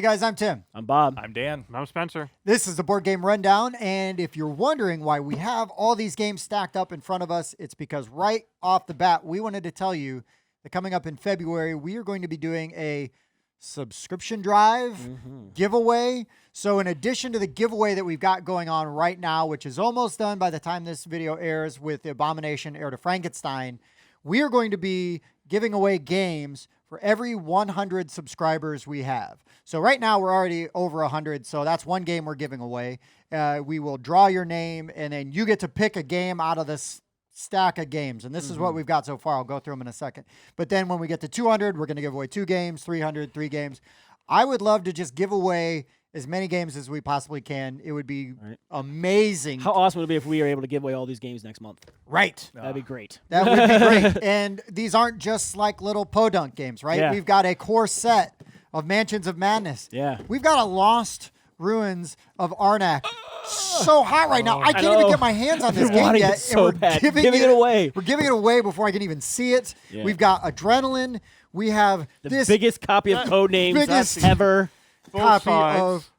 guys, I'm Tim. I'm Bob. I'm Dan. And I'm Spencer. This is the Board Game Rundown, and if you're wondering why we have all these games stacked up in front of us, it's because right off the bat, we wanted to tell you that coming up in February, we are going to be doing a subscription drive giveaway. So in addition to the giveaway that we've got going on right now, which is almost done by the time this video airs with the Abomination, Heir to Frankenstein, we are going to be giving away games for every 100 subscribers we have. So right now we're already over 100, so that's one game we're giving away. We will draw your name, and then you get to pick a game out of this stack of games. And this is what we've got so far. I'll go through them in a second. But then when we get to 200, we're going to give away 2 games, 300, 3 games. I would love to just give away as many games as we possibly can. It would be amazing. How awesome would it be if we were able to give away all these games next month? Right. That'd be great. That would be great. And these aren't just like little podunk games, right? Yeah. We've got a core set of Mansions of Madness. Yeah. We've got a Lost Ruins of Arnak. So hot right now. I can't even get my hands on this game yet. So and we're bad. giving it away. We're giving it away before I can even see it. Yeah. We've got Adrenaline. We have The this biggest copy of Codenames ever. copy of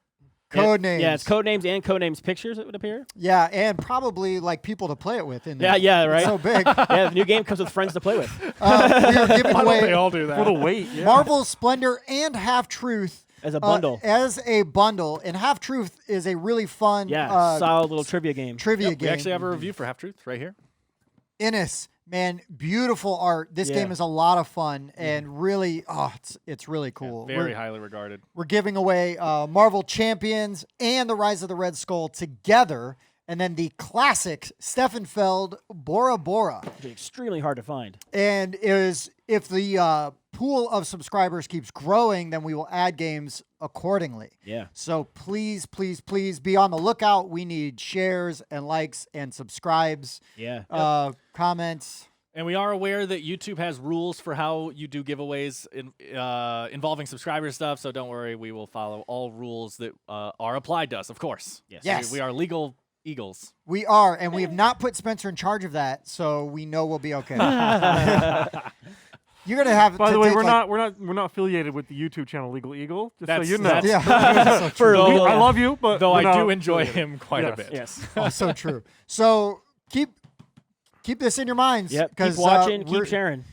Codenames. Yeah, it's Codenames and Codenames pictures, it would appear. Yeah, and probably like people to play it with. In there. Yeah, right. It's so big. Yeah, the new game comes with friends to play with. We are giving Why don't they away all do that? For the weight, yeah. Marvel Splendor and Half Truth. As a bundle. And Half Truth is a really fun solid little trivia game. Trivia We game. actually have a review for Half Truth right here. Innis, man, beautiful art. This game is a lot of fun and really, it's really cool. Yeah, very highly regarded. We're giving away Marvel Champions and the Rise of the Red Skull together, and then the classic Steffenfeld Bora Bora. It'd be extremely hard to find. And if the pool of subscribers keeps growing, then we will add games accordingly. Yeah. So please, please, please be on the lookout. We need shares and likes and subscribes. Yeah. Comments. And we are aware that YouTube has rules for how you do giveaways involving subscriber stuff, so don't worry. We will follow all rules that are applied to us, of course. Yes. We are legal eagles. We are, and we have not put Spencer in charge of that, so we know we'll be okay. You're gonna have. By to the way, take, we're not affiliated with the YouTube channel Legal Eagle. Just so you know. That's Yeah. For Though- I love you, but Though we're I not do enjoy affiliated. him quite a Yes. bit. Yes. Oh, so true. So keep this in your minds. Yep. Keep 'cause, watching. we're- Keep sharing.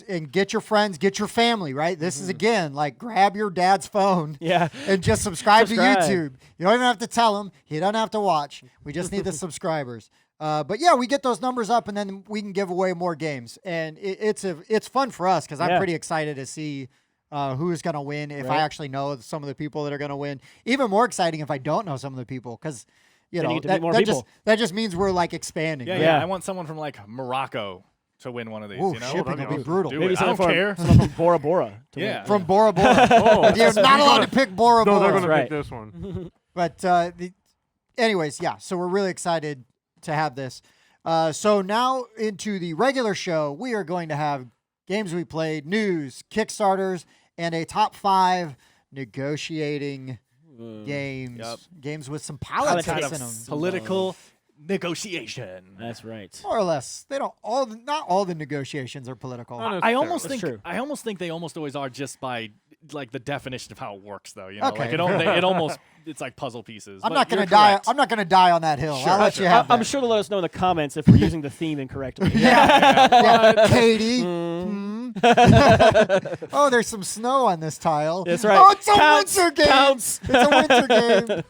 and get your friends, get your family, right? This is, again, like grab your dad's phone Yeah. and just subscribe to Subscribe. YouTube. You don't even have to tell him. He doesn't have to watch. We just need the subscribers. But yeah, we get those numbers up, and then we can give away more games. And it's fun for us because I'm pretty excited to see who's going to win if I actually know some of the people that are going to win. Even more exciting if I don't know some of the people because, you Then know, you get to meet more people. that just means we're like expanding. Yeah, right? yeah. I want someone from like Morocco to win one of these. Ooh, you know? shipping will be brutal. Do Maybe it. I don't someone care. from Bora Bora. To Yeah. win. From Bora Bora. Oh, You're not allowed to pick Bora No, Bora. they're going to right. pick this one. But anyways, yeah, so we're really excited to have this. So now into the regular show, we are going to have games we played, news, Kickstarters, and a top 5 negotiating games. Yep. Games with some politics Kind in of them. political negotiation. That's right. More or less. They don't not all the negotiations are political. Not I almost That's think true. I almost think they almost always are just by like the definition of how it works, though. You know, Okay. like it almost it's like puzzle pieces. I'm but not going you're to die. correct. I'm not going to die on that hill. I'll let you have I'm that. sure they'll let us know in the comments if we're using the theme incorrectly. Yeah, Katie. Oh, there's some snow on this tile. That's right. Oh, it's a Counts, winter game. counts. It's a winter game.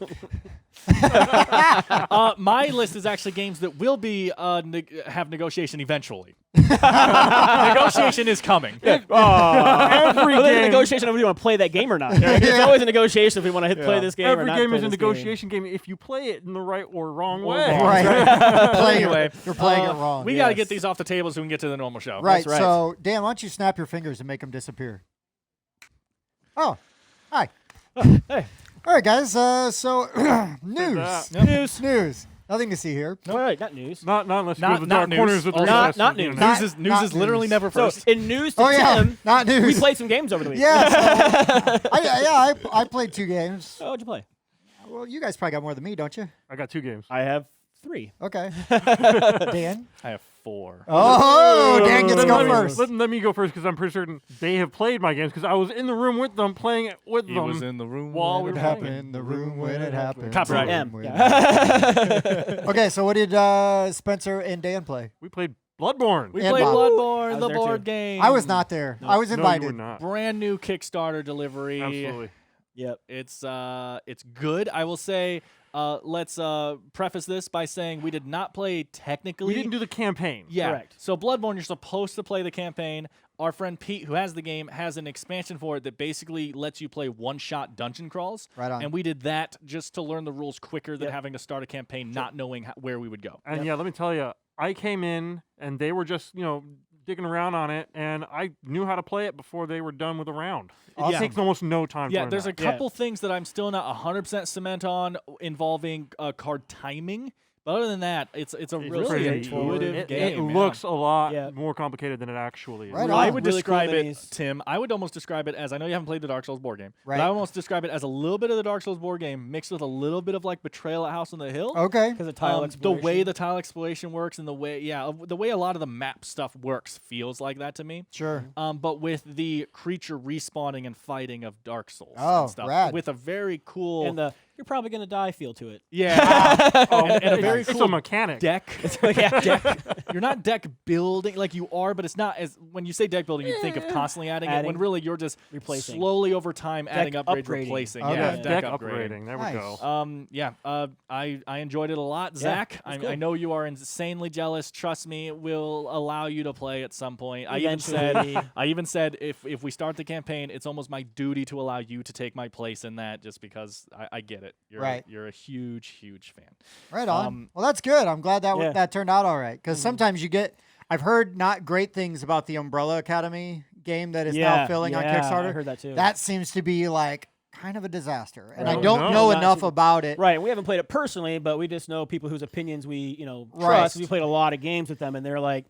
My list is actually games that will be have negotiation eventually. Negotiation is coming. Every Well, there's a game, negotiation of if we want to play that game or not. It's always a negotiation if we want to play this game or every not. game play is a this game. negotiation game if you play it in the right or wrong way. Right. Anyway, You're playing it wrong. We got to get these off the table so we can get to the normal show. Right. right. So, Dan, why don't you snap your fingers and make them disappear? Oh, hi. Hey. All right, guys. So, news. that. News. Nothing to see here. All right, not news. Not unless you Not- go to the not dark news. corners of the Also- recesses not of the news. internet. News Not is literally news. never So, first. in news to Oh, yeah. Tim, Not news. we played some games over the week. Yeah. I played 2 games. Oh, what'd you play? Well, you guys probably got more than me, don't you? I got 2 games. I have 3. Okay. Dan? I have 4. 4. Oh, Dan gets to Then go let me- first. Let me go first because I'm pretty certain they have played my games because I was in the room with them playing it with He them. was in the room while we It were happened playing. in the room when it happened. Copyright. M. When- Yeah. Okay, so what did Spencer and Dan play? We played Bloodborne. We And played Bob. I Bloodborne, was the there board too. game. I was not there. I was No, you invited. were not. Brand new Kickstarter delivery. Absolutely. Yep. It's good. I will say. Let's preface this by saying we did not play technically. We didn't do the campaign. Yeah. Correct. So Bloodborne, you're supposed to play the campaign. Our friend Pete, who has the game, has an expansion for it that basically lets you play one-shot dungeon crawls. Right on. And we did that just to learn the rules quicker than Yep. having to start a campaign, not knowing where we would go. And yeah, let me tell you, I came in and they were just, digging around on it, and I knew how to play it before they were done with the round. Awesome. It takes almost no time. to Yeah, learn there's that. a couple things that I'm still not 100% cement on involving card timing. But other than that, it's a really pretty intuitive it, game. It yeah. looks a lot Yeah. more complicated than it actually is. Right on. I would Really cool describe it, minis. Tim. I would almost describe it as I know you haven't played the Dark Souls board game, Right. but I would almost describe it as a little bit of the Dark Souls board game mixed with a little bit of like Betrayal at House on the Hill. Okay. Because of tile The exploration. way the tile exploration works and the way a lot of the map stuff works feels like that to me. Sure. But with the creature respawning and fighting of Dark Souls Oh, and stuff, rad. with a very cool and the you're probably gonna die feel to it. yeah, Oh, and a very it's cool a mechanic. deck. Yeah. deck. You're not deck building like you are, but it's not as when you say deck building, you think of constantly adding it when really you're just Replacing. slowly over time adding upgrades, upgrading. replacing. Okay. Yeah, Yeah, Deck upgrading. upgrading. There Nice. we go. I enjoyed it a lot, Zach. that's I cool. know you are insanely jealous. Trust me, we'll allow you to play at some point. Eventually. I even said if we start the campaign, it's almost my duty to allow you to take my place in that, just because I get it. You're a huge fan. Right on. Um, Well, that's good. I'm glad that Yeah. that turned out all right. Because sometimes you get, I've heard not great things about the Umbrella Academy game that is now filling on Kickstarter. I heard that too. That seems to be like kind of a disaster, and I Right. don't No, know not enough super- about it. Right, we haven't played it personally, but we just know people whose opinions we, Right. trust. We played a lot of games with them, and they're like,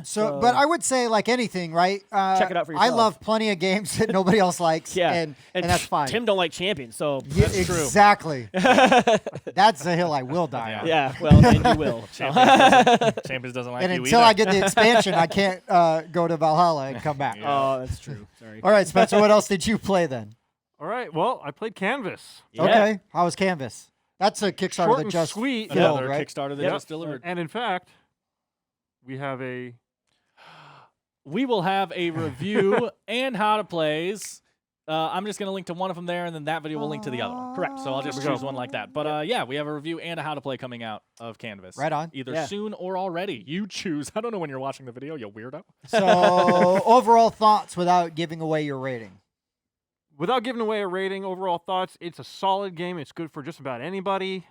So, but I would say like anything, right? Check it out for I yourself. love plenty of games that nobody else likes, yeah, and that's fine. Tim don't like champions, so Yeah, That's true. exactly. That's the hill I will die on. yeah, well, then you will. Champions doesn't like And you until either. I get the expansion, I can't go to Valhalla and come back. Oh, that's true. Sorry. All right, Spencer, what else did you play then? All right. Well, I played Canvas. Yeah. Okay, how was Canvas? That's a Kickstarter Short that and just sweet. filled, Another right? Kickstarter that Yep. just delivered. And in fact, we have a We will have a review and how to plays. I'm just going to link to one of them there, and then that video will link to the other one. Correct. So I'll just There we choose one like that. But yeah, we have a review and a how to play coming out of Canvas. Right on. Either Yeah. soon or already. You choose. I don't know when you're watching the video, you weirdo. So, overall thoughts without giving away your rating. Without giving away a rating, overall thoughts, it's a solid game. It's good for just about anybody.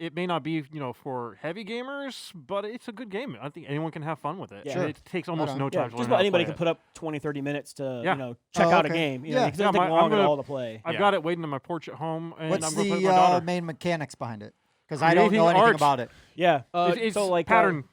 It may not be, for heavy gamers, but it's a good game. I think anyone can have fun with it. Yeah. Sure. It takes almost on. no Yeah, time to just learn about how to anybody play can it. put up 20, 30 minutes to, Yeah. check Oh, out a okay. game. Yeah. Because it doesn't Yeah, take I'm long at gonna- all to play. I've Yeah. got it waiting on my porch at home, and What's I'm going to play the with my daughter. main mechanics behind it? Because I don't Creating know anything art. about it. Yeah. It's so like pattern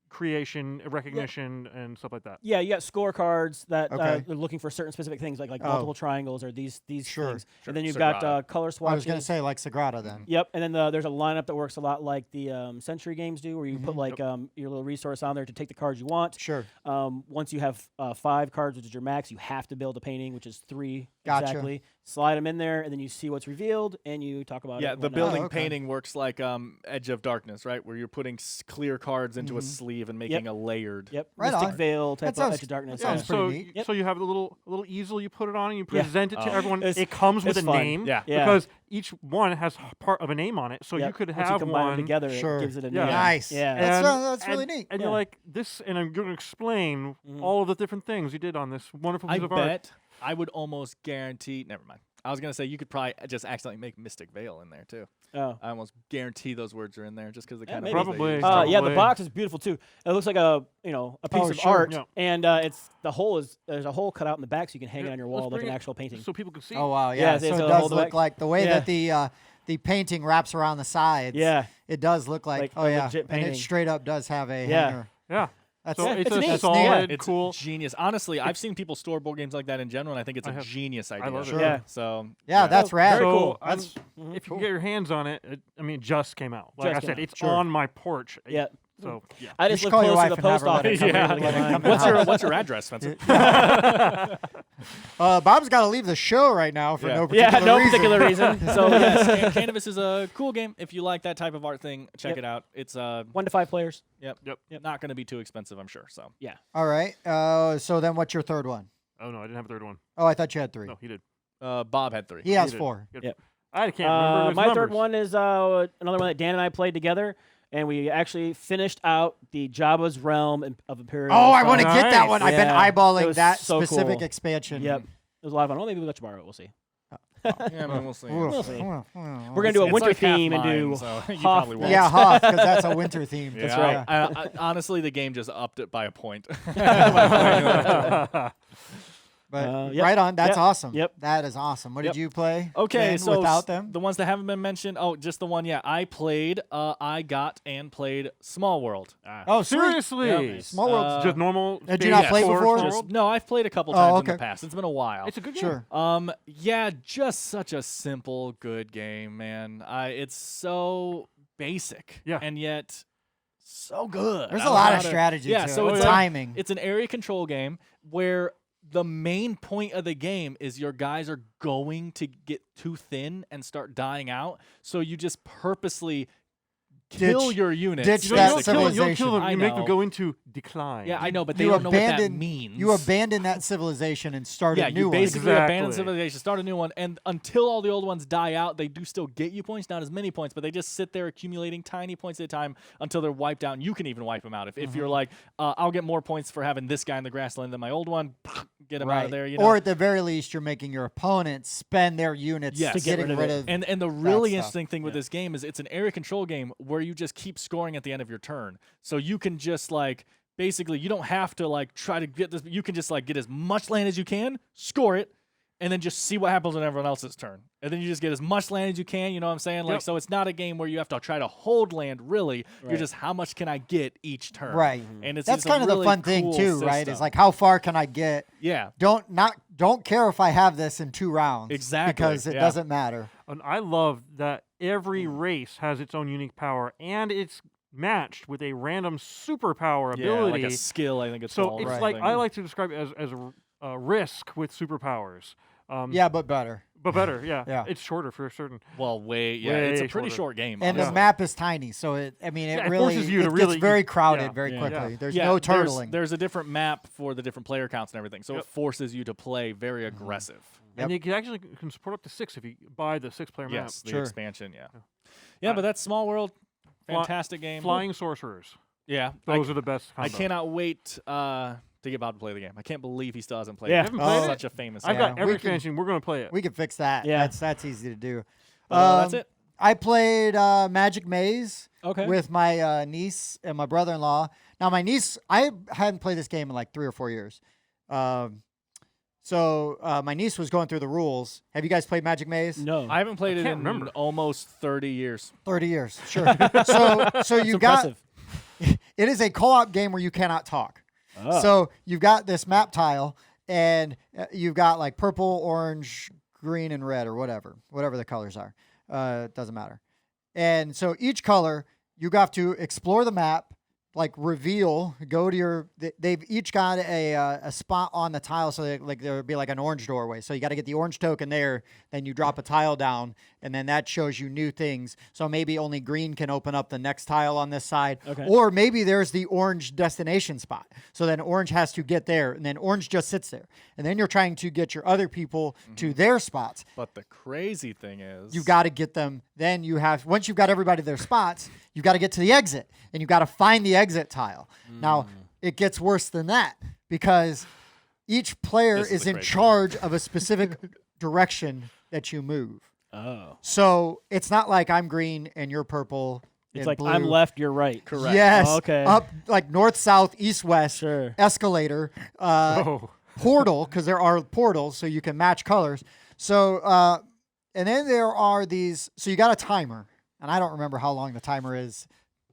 creation, recognition, and stuff like that. yeah, you got scorecards that Okay. are looking for certain specific things, like Oh. multiple triangles or these Sure. things. Sure. And then you've Sagrada. got color I was swatches. going to say like Sagrada then. Yep, and then there's a lineup that works a lot like the Century games do, where you put like your little resource on there to take the cards you want. Sure. Once you have 5 cards, which is your max, you have to build a painting, which is 3 Gotcha. exactly. Slide them in there, and then you see what's revealed, and you talk about it. Yeah, and the whatnot. building okay. painting works like Edge of Darkness, right? Where you're putting clear cards into a sleeve and making a layered. Yep, Right Mystic on. Veil type That sounds- of Edge of Darkness. that sounds yeah. pretty So, neat. Yep. so you have a little easel you put it on, and you Yeah. present it to Oh. everyone. It's- It comes with it's a fun. name, Yeah. Yeah. because each one has part of a name on it. So you Yep. could Once have combine one them together, Sure. it gives it a Yeah. name. Nice. Yeah. That's really neat. And Yeah. you're like this, and I'm going to explain Mhm. all of the different things you did on this wonderful I piece of art. bet I would almost guarantee. Never mind. I was gonna say you could probably just accidentally make Mystic Veil in there too. Oh. I almost guarantee those words are in there just because the Yeah, kind maybe. of Probably. Yeah, the Probably. box is beautiful too. It looks like a piece Oh, of sure. art, Yeah. and there's a hole cut out in the back so you can hang it on your wall Let's like an bring it actual painting. so people can see. Oh wow, Yeah, yeah. so So it's it a does hold look back. like the way Yeah. that the painting wraps around the sides. Yeah. It does look like, Like oh a yeah, legit and painting. it straight up does have a Yeah. hanger. Yeah. That's So Yeah, it's it's a neat. solid, It's cool. genius. Honestly, I've seen people store board games like that in general, and I think it's I a have- genius idea. love it. Sure. Yeah. So yeah, that's Oh, rad. very So cool. I'm- That's if you cool. get your hands on it, it just came out. Like Just I came said, out. it's Sure. on my porch. Yeah. So yeah. I You just should live call your close to wife the and have post her let office. it come Yeah. in, let it come in the house. What's your address, Spencer? Bob's got to leave the show right now for Yeah. no particular Yeah, no reason. particular reason. So yes, Canvas is a cool game. If you like that type of art thing, check Yep. it out. It's 1 to 5 players. yep, not going to be too expensive, I'm sure. So Yeah. All right. So then what's your third one? Oh no, I didn't have a third one. Oh, I thought you had 3. No, he did. Bob had 3. He has did. 4. Yep. I can't remember his My numbers. third one is another one that Dan and I played together, and we actually finished out the Jabba's Realm of Imperial. Oh, I Assault. want to get that one. I've been Yeah. It eyeballing was that so specific cool. expansion. Yep. It was a lot of fun. Oh, maybe we'll let you borrow it. We'll see. Yeah, man, we'll see. We'll see. We're We're going to do a It's winter like half theme and mine, do so you Hoth. probably won't. Yeah, Hoth, because that's a winter theme. Yeah, right. Honestly, the game just upped it by a point. But Yep. right on. That's Yep. awesome. Yep. That is awesome. What Yep. did you play? Okay, Ben, so without them? the ones that haven't been mentioned. Oh, just the one. Yeah, I played. I got and played Smallworld. Oh, sweet. Seriously, Yep. Smallworld's just normal. Did you not stage play four before? Smallworld? No, I've played a couple Oh, times in okay. the past. It's been a while. It's a good game. Sure. Yeah, just such a simple, good game, man. It's so basic, Yeah. and yet so good. There's I a don't lot know of how to- strategy Yeah, to so it. it's Timing. It's an area control game where the main point of the game is your guys are going to get too thin and start dying out. So you just purposely kill Ditch- your units. ditch You that don't kill them. You don't civilization. kill them. I You make them know. go into decline. Yeah, I know, but they You don't know what that abandon- means. You abandon that civilization and start Yeah, a new you one. basically abandon Exactly. civilization, start a new one, and until all the old ones die out, they do still get you points, not as many points, but they just sit there accumulating tiny points at a time until they're wiped out, and you can even wipe them out. If you're like, I'll get more points for having this guy in the grassland than my old one, get him out of there. You know? Or at the very least, you're making your opponent spend their units Yes. to To get getting rid of rid it. of. And the really stuff. interesting thing with this game is it's an area control game where you just keep scoring at the end of your turn. So you can just like basically you don't have to like try to get this. You can just like get as much land as you can, score it, and then just see what happens on everyone else's turn. And then you just get as much land as you can. You know what I'm saying? Like Yep. so, it's not a game where you have to try to hold land. Really, you're Right. just how much can I get each turn? Right. And it's That's just a kind of really the fun thing cool too, right? Is system. like how far can I get? yeah. Don't care if I have this in 2 rounds. Exactly, Because it yeah. doesn't matter. And I love that every race has its own unique power, and it's matched with a random superpower Yeah, ability. like a skill. I think it's so called. it's Right. like I like to describe it as a risk with superpowers. Yeah, but better. But better, yeah. Yeah. It's shorter for certain. Well, it's a Way pretty shorter. short game. And honestly. the map is tiny, so it Yeah, it it really forces you to it really- gets very crowded yeah. very Yeah. quickly. Yeah. There's Yeah, no turtling. There's a different map for the different player counts and everything, so Yep. it forces you to play very aggressive. Yep. And you can actually can support up to 6 if you buy the 6-player map. Yes, the Sure. expansion. Yeah, but that's Small World. Fly- Fantastic game. Flying sorcerers. Yeah, Those are the best. I combo. cannot wait to get Bob to play the game. I can't believe he still hasn't played Yeah. it. Haven't played It's it? such a famous. I've game. Yeah, got we every can- expansion. We're going to play it. We can fix that. Yeah. That's easy to do. That's it. I played Magic Maze Okay. with my niece and my brother-in-law. Now, my niece, I hadn't played this game in like 3 or 4 years. So my niece was going through the rules. Have you guys played Magic Maze? No. I haven't played it can't in remember. almost 30 years. 30 years, sure. so It's you got, impressive. it is a co-op game where you cannot talk. Oh. So you've got this map tile, and you've got like purple, orange, green, and red, or whatever the colors are. It doesn't matter. And so each color, you have to explore the map, like reveal, go to your. They've each got a spot on the tile, so there would be like an orange doorway. So you got to get the orange token there. Then you drop a tile down, and then that shows you new things. So maybe only green can open up the next tile on this side, Okay. or maybe there's the orange destination spot. So then orange has to get there, and then orange just sits there, and then you're trying to get your other people to their spots. But the crazy thing is, You've got to get them. Then you have, once you've got everybody their spots, you've got to get to the exit, and you've got to find the exit tile. Now, it gets worse than that, because each player This is is the in crazy charge of a specific direction that you move. Oh. So it's not like I'm green and you're purple. It's and like blue. I'm left, you're right. Correct. Yes. Oh, okay. Up like north, south, east, west. Sure. Escalator. Oh. Portal, because there are portals, so you can match colors. So, and then there are these. So you got a timer, and I don't remember how long the timer is.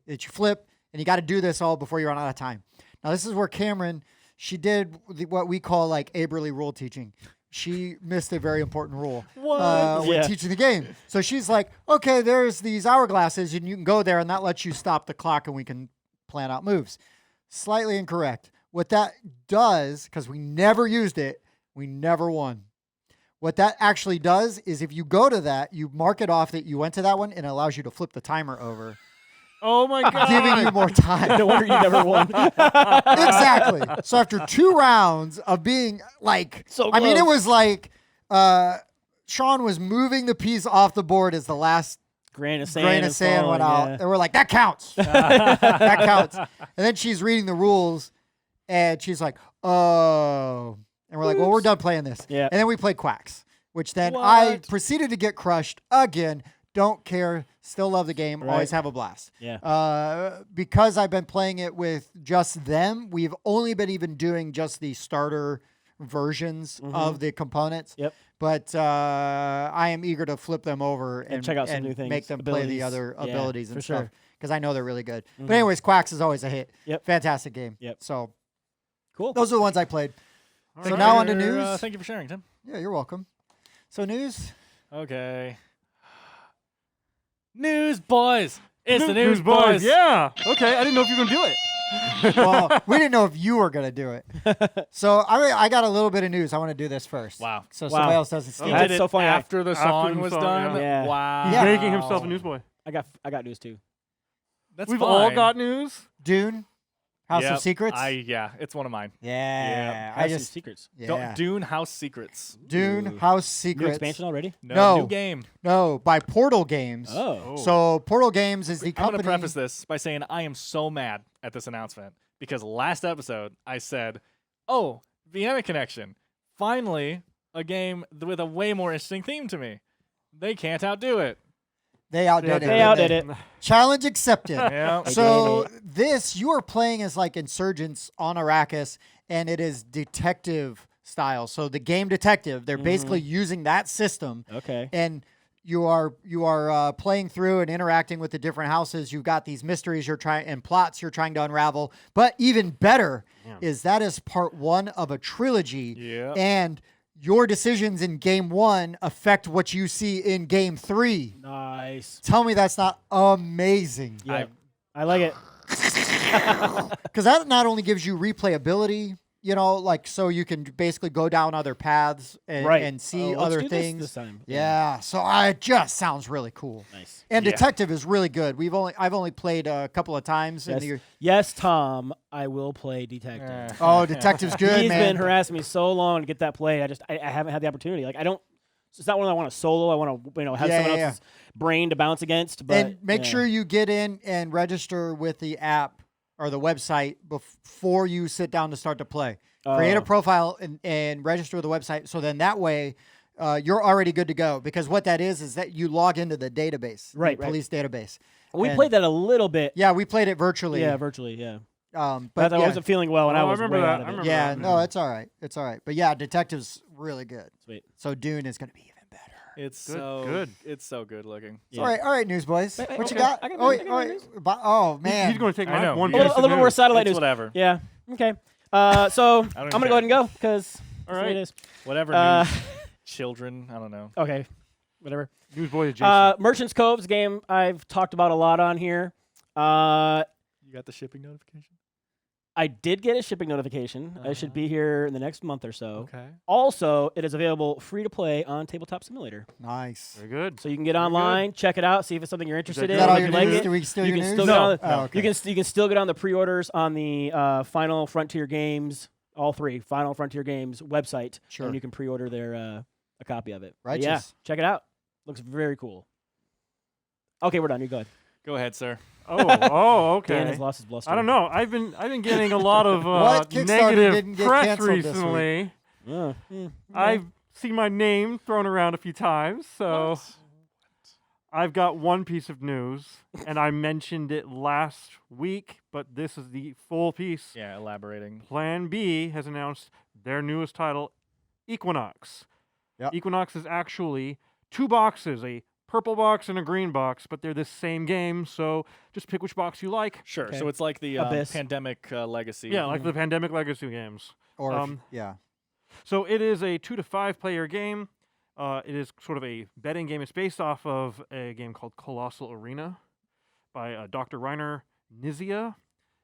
That you flip, and you got to do this all before you run out of time. Now, this is where Cameron, she did what we call like Aberley rule teaching. She missed a very important rule when Yeah. teaching the game. So she's like, okay, there's these hourglasses, and you can go there, and that lets you stop the clock, and we can plan out moves. Slightly incorrect. What that does, because we never used it, we never won. What that actually does is if you go to that, you mark it off that you went to that one, and it allows you to flip the timer over, Oh my god! giving you more time. No wonder you never won. Exactly. So after 2 rounds of being like, So I mean, it close. was like Sean was moving the piece off the board as the last Grain of sand. grain of is sand went falling, out. yeah. And we're like, that counts. That counts. And then she's reading the rules, and she's like, oh. And we're like, well, we're done playing this. Yeah. And then we played Quacks, which then I What? proceeded to get crushed again. Don't care. Still love the game. Right. Always have a blast. Yeah. Because I've been playing it with just them, we've only been even doing just the starter versions of the components. Yep. But I am eager to flip them over and check out some and new things, make them play the abilities. other Yeah, abilities for and sure. stuff because I know they're really good. But anyways, Quacks is always a hit. Yep. Fantastic game. Yep. So Cool. those are the ones I played. All So right. now on to news. Thank you for sharing, Tim. Yeah, you're welcome. So news. Okay. News, boys. It's the news, boys. Yeah. Okay. I didn't know if you were gonna do it. Well, we didn't know if you were gonna do it. So I got a little bit of news. I want to do this first. Wow. So Wow. somebody else doesn't steal You I it. did did so funny. after the After song the was song, done. yeah. Wow. He's Yeah. making himself a newsboy. I got news too. That's We've fine. all got news. Dune, House Yep, of Secrets. Yeah, it's one of mine. Yeah, Has I some just secrets. yeah. Dune House Secrets. Dune Ooh. House New Secrets. expansion already? No. New game. No, by Portal Games. Oh. So Portal Games is the I'm company. going to preface this by saying I am so mad at this announcement because last episode I said, oh, Vienna Connection. Finally, a game with a way more interesting theme to me. They can't outdo it. They outdid it. They didn't outdid it. Challenge accepted. Yeah. So this, you are playing as like insurgents on Arrakis, and it is detective style. So the game Detective, they're basically using that system, Okay. and you are playing through and interacting with the different houses. You've got these mysteries you're trying and plots you're trying to unravel. But even better is that is part 1 of a trilogy, Yeah. and your decisions in game 1 affect what you see in game 3. Nice. Tell me that's not amazing. Yeah. I like it. Because that not only gives you replayability, you know, like so you can basically go down other paths and, Right. and see Let's other do things. this time. Yeah, so it just sounds really cool. Nice. And Yeah. Detective is really good. I've only played a couple of times. Yes. In the, Yes, Tom, I will play Detective. oh, Detective's good, He's man. been harassing me so long to get that play. I haven't had the opportunity. Like it's not one I want to solo. I want to have Yeah, someone yeah, else's brain to bounce against. But And make yeah. sure you get in and register with the app or the website before you sit down to start to play. Create a Oh. profile and register with the website. So then that way you're already good to go. Because what that is that you log into the database, Right, the right. police database. We and- played that a little bit. Yeah, we played it virtually. Yeah, virtually. Yeah. But But I yeah, wasn't feeling well, and Oh, I I was remember way that. out of I it. remember yeah, that. no, it's all right. It's all right. But yeah, Detective's really good. Sweet. So Dune is going to be even better. It's Good, so good. It's so good looking. Yeah. All right, newsboys. Wait, What you okay. got? I got Oh, news, wait, I got oh, wait. news. Oh, man. He's going to take I my know. one A piece little- A little bit more news. satellite It's news. whatever. Yeah. Okay. So I'm even gonna go care. ahead and go because All that's the way right. it is. Whatever. Uh, news. Children. I don't know. Okay. Whatever. Newsboy adjacent. Merchant's Cove's game I've talked about a lot on here. You got the shipping notification? I did get a shipping notification. I should be here in the next month or so. Okay. Also, it is available free to play on Tabletop Simulator. Nice. Very good. So you can get Very online, check it out, see if it's something you're interested Is in. Is that all if your you like news? it. Do we steal You your can news? still get on the, Oh, okay. you can still get on the pre-orders on the Final Frontier Games, all 3 Final Frontier Games website, Sure. and you can pre-order their a copy of it. But yeah, Righteous. check it out. Looks very cool. Okay, we're done. You go ahead. Go ahead, sir. Oh, Dan okay. has lost his bluster. I don't know. I've been getting a lot of What Kickstarter negative didn't get press canceled this week? recently. Okay. I've seen my name thrown around a few times, so I've got one piece of news, and I mentioned it last week, but this is the full piece. Yeah, elaborating. Plan B has announced their newest title, Equinox. Yep. Equinox is actually 2 boxes, a purple box and a green box, but they're the same game, so just pick which box you like. Sure. Okay. So it's like the Abyss. Pandemic Legacy. Yeah, like the Pandemic Legacy games. Or, if- Um, yeah. So it is a 2 to 5 player game. It is sort of a betting game. It's based off of a game called Colossal Arena by Dr. Rainer Nizia.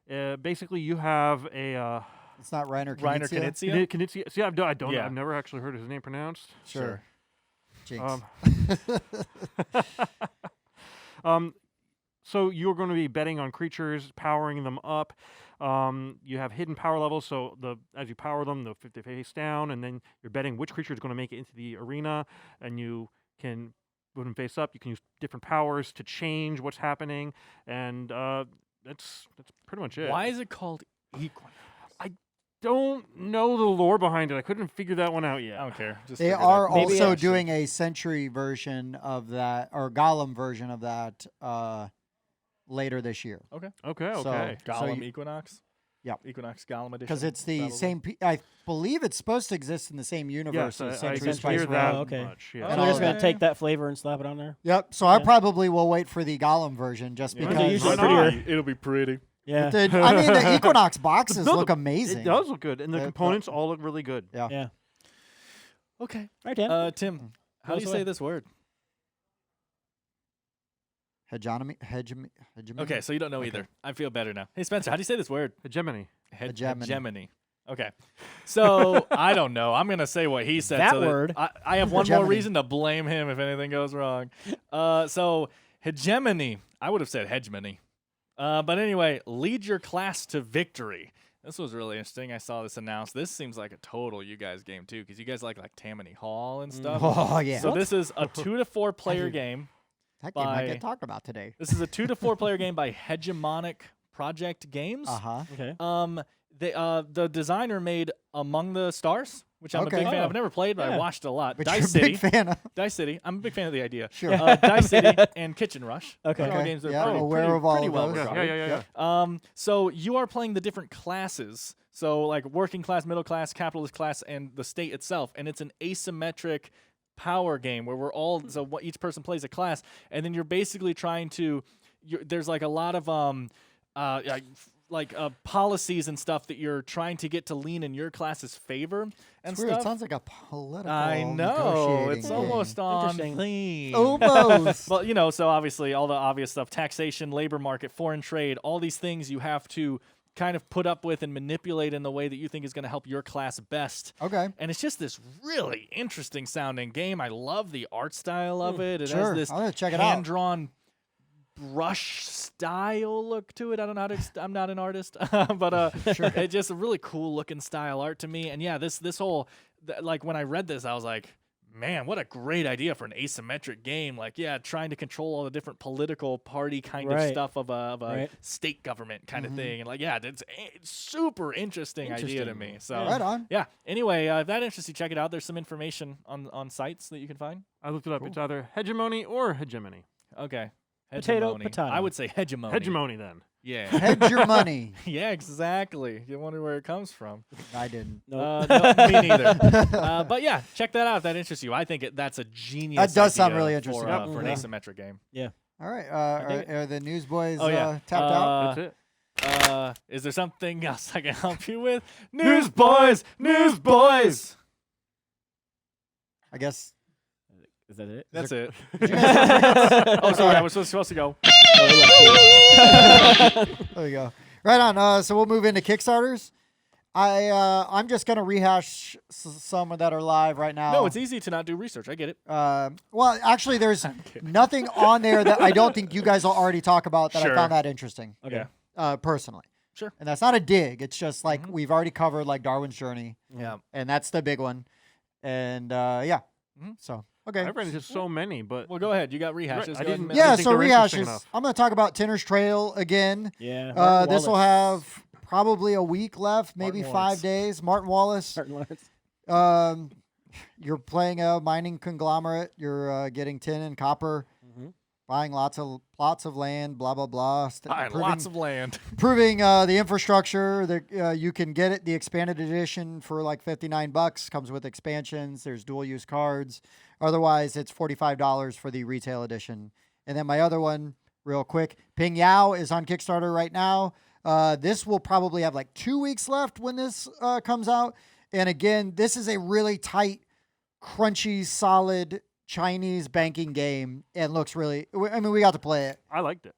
Basically, you have a It's not Reiner Reiner Knizia? Knizia? Knizia. See, I don't. Yeah. I've never actually heard his name pronounced. Sure. Jinx. So you're going to be betting on creatures, powering them up. You have hidden power levels, so as you power them, they'll face down, and then you're betting which creature is going to make it into the arena, and you can put them face up. You can use different powers to change what's happening, and that's pretty much it. Why is it called Equinox? Don't know the lore behind it. I couldn't figure that one out yet. I don't care. Just They figured are Maybe also actually- doing a Century version of that, or Gollum version of that, later this year. Okay. So- Gollum you- Equinox. Yep. Equinox Gollum edition. Because it's the probably. same. I believe it's supposed to exist in the same universe Yes, I as Century just Spice hear Road. that Oh, okay. much. Oh, Yeah. So they're just Okay. gonna take that flavor and slap it on there. Yep. So I Yeah. probably will wait for the Gollum version just Yeah. because. They're usually Why not? prettier. It'll be pretty. Yeah. I mean, the Equinox boxes No, look the- amazing. It does look good, and the Uh, components all look really good. Yeah. Yeah. Okay. Right, Dan. Tim, how Go do you away. say this word? Hegemony. Okay, so you don't know Okay. either. I feel better now. Hey, Spencer, how do you say this word? Hegemony. Hegemony. Hegemony. Okay. So I don't know. I'm gonna say what he said. That so word. I have one more Hegemony. reason to blame him if anything goes wrong. So hegemony. I would have said hegemony. But anyway, lead your class to victory. This was really interesting. I saw this announced. This seems like a total you guys game too, because you guys like Tammany Hall and stuff. Oh yeah. So this is a 2 to 4 player game. that game might by- get talked about today. This is a 2 to 4 player game by Hegemonic Project Games. Uh huh. Okay. The designer made Among the Stars, which I'm Okay. a big fan. Oh. I've never played, but I Yeah. watched it a lot. Which Dice you're a City, big fan of. Dice City. I'm a big fan of the idea. Sure. Dice City and Kitchen Rush. Okay. They're all Okay. games that are Yeah, pretty, aware pretty, of all pretty of well those. Yeah, regarded. yeah. So you are playing the different classes. So like working class, middle class, capitalist class, and the state itself, and it's an asymmetric power game where we're all each person plays a class, and then you're basically trying to. There's like a lot of policies and stuff that you're trying to get to lean in your class's favor and It's weird. It stuff. sounds like a political. I know negotiating it's game. almost on Interesting. theme. Almost. Well, so obviously all the obvious stuff: taxation, labor market, foreign trade, all these things you have to kind of put up with and manipulate in the way that you think is going to help your class best. Okay. And it's just this really interesting sounding game. I love the art style of it. It Sure. has this I'm gonna check it out. hand-drawn brush style look to it. I don't know how to. I'm not an artist, but it's just a really cool looking style art to me. And yeah, this whole like when I read this, I was like, man, what a great idea for an asymmetric game. Like, yeah, trying to control all the different political party kind of Right. stuff of a Right. state government kind of thing. And like, yeah, it's super interesting idea to me. So Right on. yeah. Anyway, if that interests you, check it out. There's some information on sites that you can find. I looked it up. It's either hegemony or hegemony. Okay. Potato, Hegemony. potato. I would say hegemony. Hegemony, then. Yeah. Hedge your money. Yeah, exactly. You wonder where it comes from. I didn't. Nope. No, me neither. But yeah, check that out if that interests you. I think that's a genius. That does sound idea really interesting. for, Yep. for an Yeah. asymmetric game. All right. dig it. Are the newsboys Oh, yeah. tapped out? That's it. Is there something else I can help you with? Newsboys, newsboys. I guess. Is that it? That's it. Did you guys- Oh, sorry, I was supposed to go. There you go. Right on. So we'll move into Kickstarters. I'm just gonna rehash some that are live right now. No, it's easy to not do research. I get it. Well, actually, there's kidding. nothing on there that I don't think you guys will already talk about that I Sure. found that interesting. Okay. Personally. Sure. And that's not a dig. It's just like Mhm. we've already covered like Darwin's Journey, Yeah. and that's the big one. And yeah. Mhm. So okay. I've run into so many, but Well, go ahead. You got rehashes. Right, I Go ahead didn't- and- I Yeah. think So they were interesting rehashes. enough. I'm gonna talk about Tinner's Trail again. Yeah. Martin This will Wallace. have probably a week left, maybe Martin 5 Lawrence. days. Martin Wallace. Martin Lawrence. You're playing a mining conglomerate. You're getting tin and copper, Mhm. buying lots of plots of land, blah blah blah. Lots of land. Proving the infrastructure that you can get it. The expanded edition for like $59 comes with expansions. There's dual use cards. Otherwise, it's $45 for the retail edition. And then my other one, real quick, Pingyao is on Kickstarter right now. This will probably have like 2 weeks left when this comes out. And again, this is a really tight, crunchy, solid Chinese banking game and looks really. I mean, we got to play it. I liked it.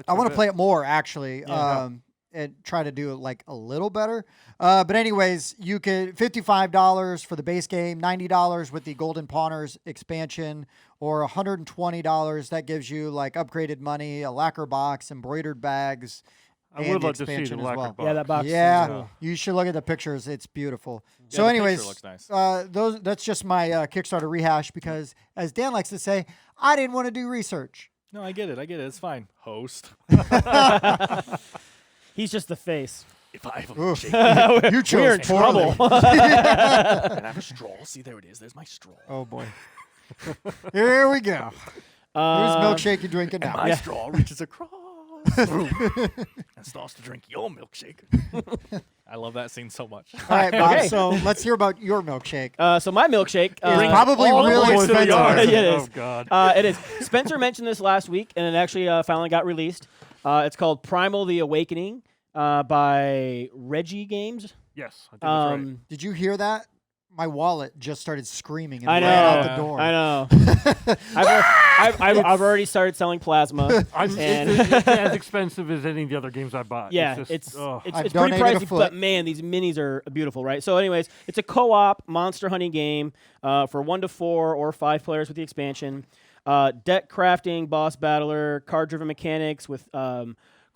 I want to play it more, actually. Yeah. and try to do it like a little better. But anyways, you could $55 for the base game, $90 with the Golden Pawners expansion, or $120. That gives you like upgraded money, a lacquer box, embroidered bags. I and would the love to see the expansion as lacquer well. box. Yeah, that box. Yeah, seems cool. you should look at the pictures. It's beautiful. Yeah, So the anyways, picture looks nice. that's just my Kickstarter rehash because, as Dan likes to say, I didn't want to do research. No, I get it. It's fine. Host. He's just the face. If I have a Oof. milkshake You chose We're in poorly. trouble. and I have a straw, see there it is. There's my straw. Oh boy. Here we go. Whose milkshake you drinking And now? my Yeah. straw reaches across and starts to drink your milkshake. I love that scene so much. All right, Bob. Okay. So let's hear about your milkshake. So my milkshake It's probably all the really points to the expensive. yard. Yeah, it Oh is. God. It is. Spencer mentioned this last week, and it actually finally got released. It's called Primal: The Awakening by Reggie Games. Yes, I think that's right. Did you hear that? My wallet just started screaming and I ran out know. the door. I know. I've already started selling plasma. It's as expensive as any of the other games I bought. Yeah, just, it's ugh. I've it's pretty donated a pricey, foot. but man, these minis are beautiful, right? So, anyways, it's a co-op monster hunting game for 1 to 4 or 5 players with the expansion. Deck crafting, boss battler, card-driven mechanics with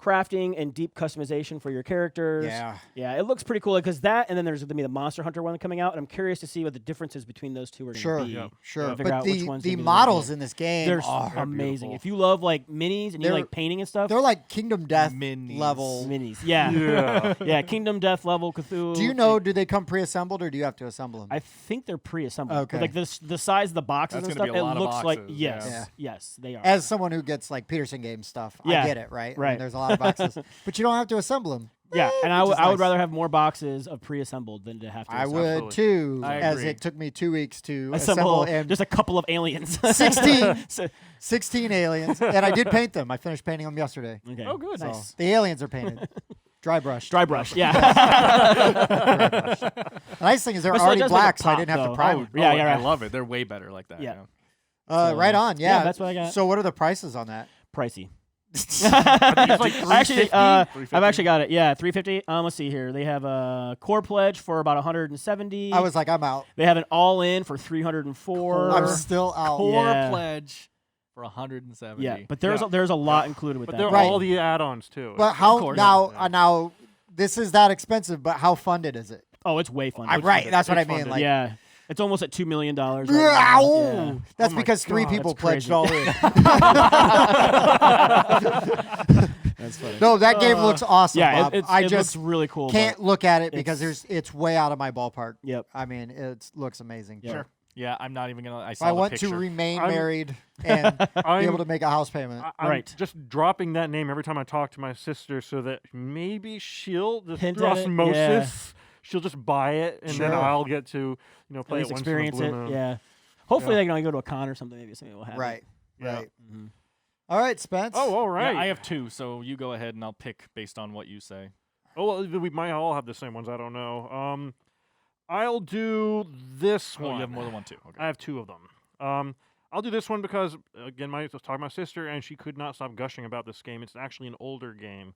crafting and deep customization for your characters. Yeah. It looks pretty cool because that, and then there's going to be the Monster Hunter one coming out, and I'm curious to see what the differences between those two are going Sure. to be. Yeah. Sure. Figure But out which one's the gonna be the models game. in this game They're are amazing. beautiful. If you love like minis and you They're- like painting and stuff, they're like Kingdom Death Minis. level. minis. Yeah. Yeah. Yeah, Kingdom Death level Cthulhu. Do you know, do they come pre-assembled or do you have to assemble them? I think they're pre-assembled. Okay. Like the size of the boxes That's and gonna stuff, be a it lot of looks like boxes, yes, yeah. yes, they are. As someone who gets like Peterson game stuff, Yeah. I get it, right? I mean, Right. there's a lot of boxes, but you don't have to assemble them. yeah, and I which is would nice. rather have more boxes of pre-assembled than to have to I assemble. would Absolutely. too, I as agree. it took me 2 weeks to assemble assemble and just a couple of aliens. 16 So- 16 aliens, and I did paint them. I finished painting them yesterday. okay. Oh, good. So Nice. the aliens are painted, dry brush. Dry brush. Yeah. The nice thing is they're But still, it already does make a black, so I pop, didn't have though. to prime Oh, them. yeah, yeah, I right. love it. They're way better like that. Yeah. So, Right on, yeah. that's what I got. So what are the prices on that? Pricey. It's like I actually, 350? I've actually got it. Yeah, $350. Let's see here. They have a core pledge for about $170. I was like, I'm out. They have an all-in for $304. I'm still out. Core Yeah. pledge for 170. Yeah, but there's Yeah. there's a lot included with But that. they're Right. all the add-ons too. But how course. now? Yeah. Now this is that expensive, but how funded is it? Oh, it's way fun. Right, that's what I It's mean. funded. Like, Yeah, it's almost at $2 million. Right Ow! now. That's Oh my because 3 God, people that's pledged crazy. all in. Yeah. That's funny. No, that game looks awesome. Yeah, Bob. it I looks just really cool. can't but- look at it because it's- it's way out of my ballpark. Yep. I mean, it looks amazing. Yeah. Sure. Yeah, I'm not even gonna. I If saw I the want picture. to remain I'm- married and be I'm, able to make a house payment, I'm Right. just dropping that name every time I talk to my sister so that maybe she'll just Hint through at it, osmosis, she'll just buy it and then Sure. I'll get to At play it least once experience in a it. blue moon. Yeah. Hopefully Yeah. they can only go to a con or something. Maybe something will happen. right? Yeah. Right. Mhm. All right, Spence. Oh, all right. Yeah, I have 2, so you go ahead and I'll pick based on what you say. Oh, well, we might all have the same ones. I don't know. I'll do this Oh, one. you have more than one too. Okay. I have 2 of them. I'll do this one because, again, I was talking to my sister, and she could not stop gushing about this game. It's actually an older game,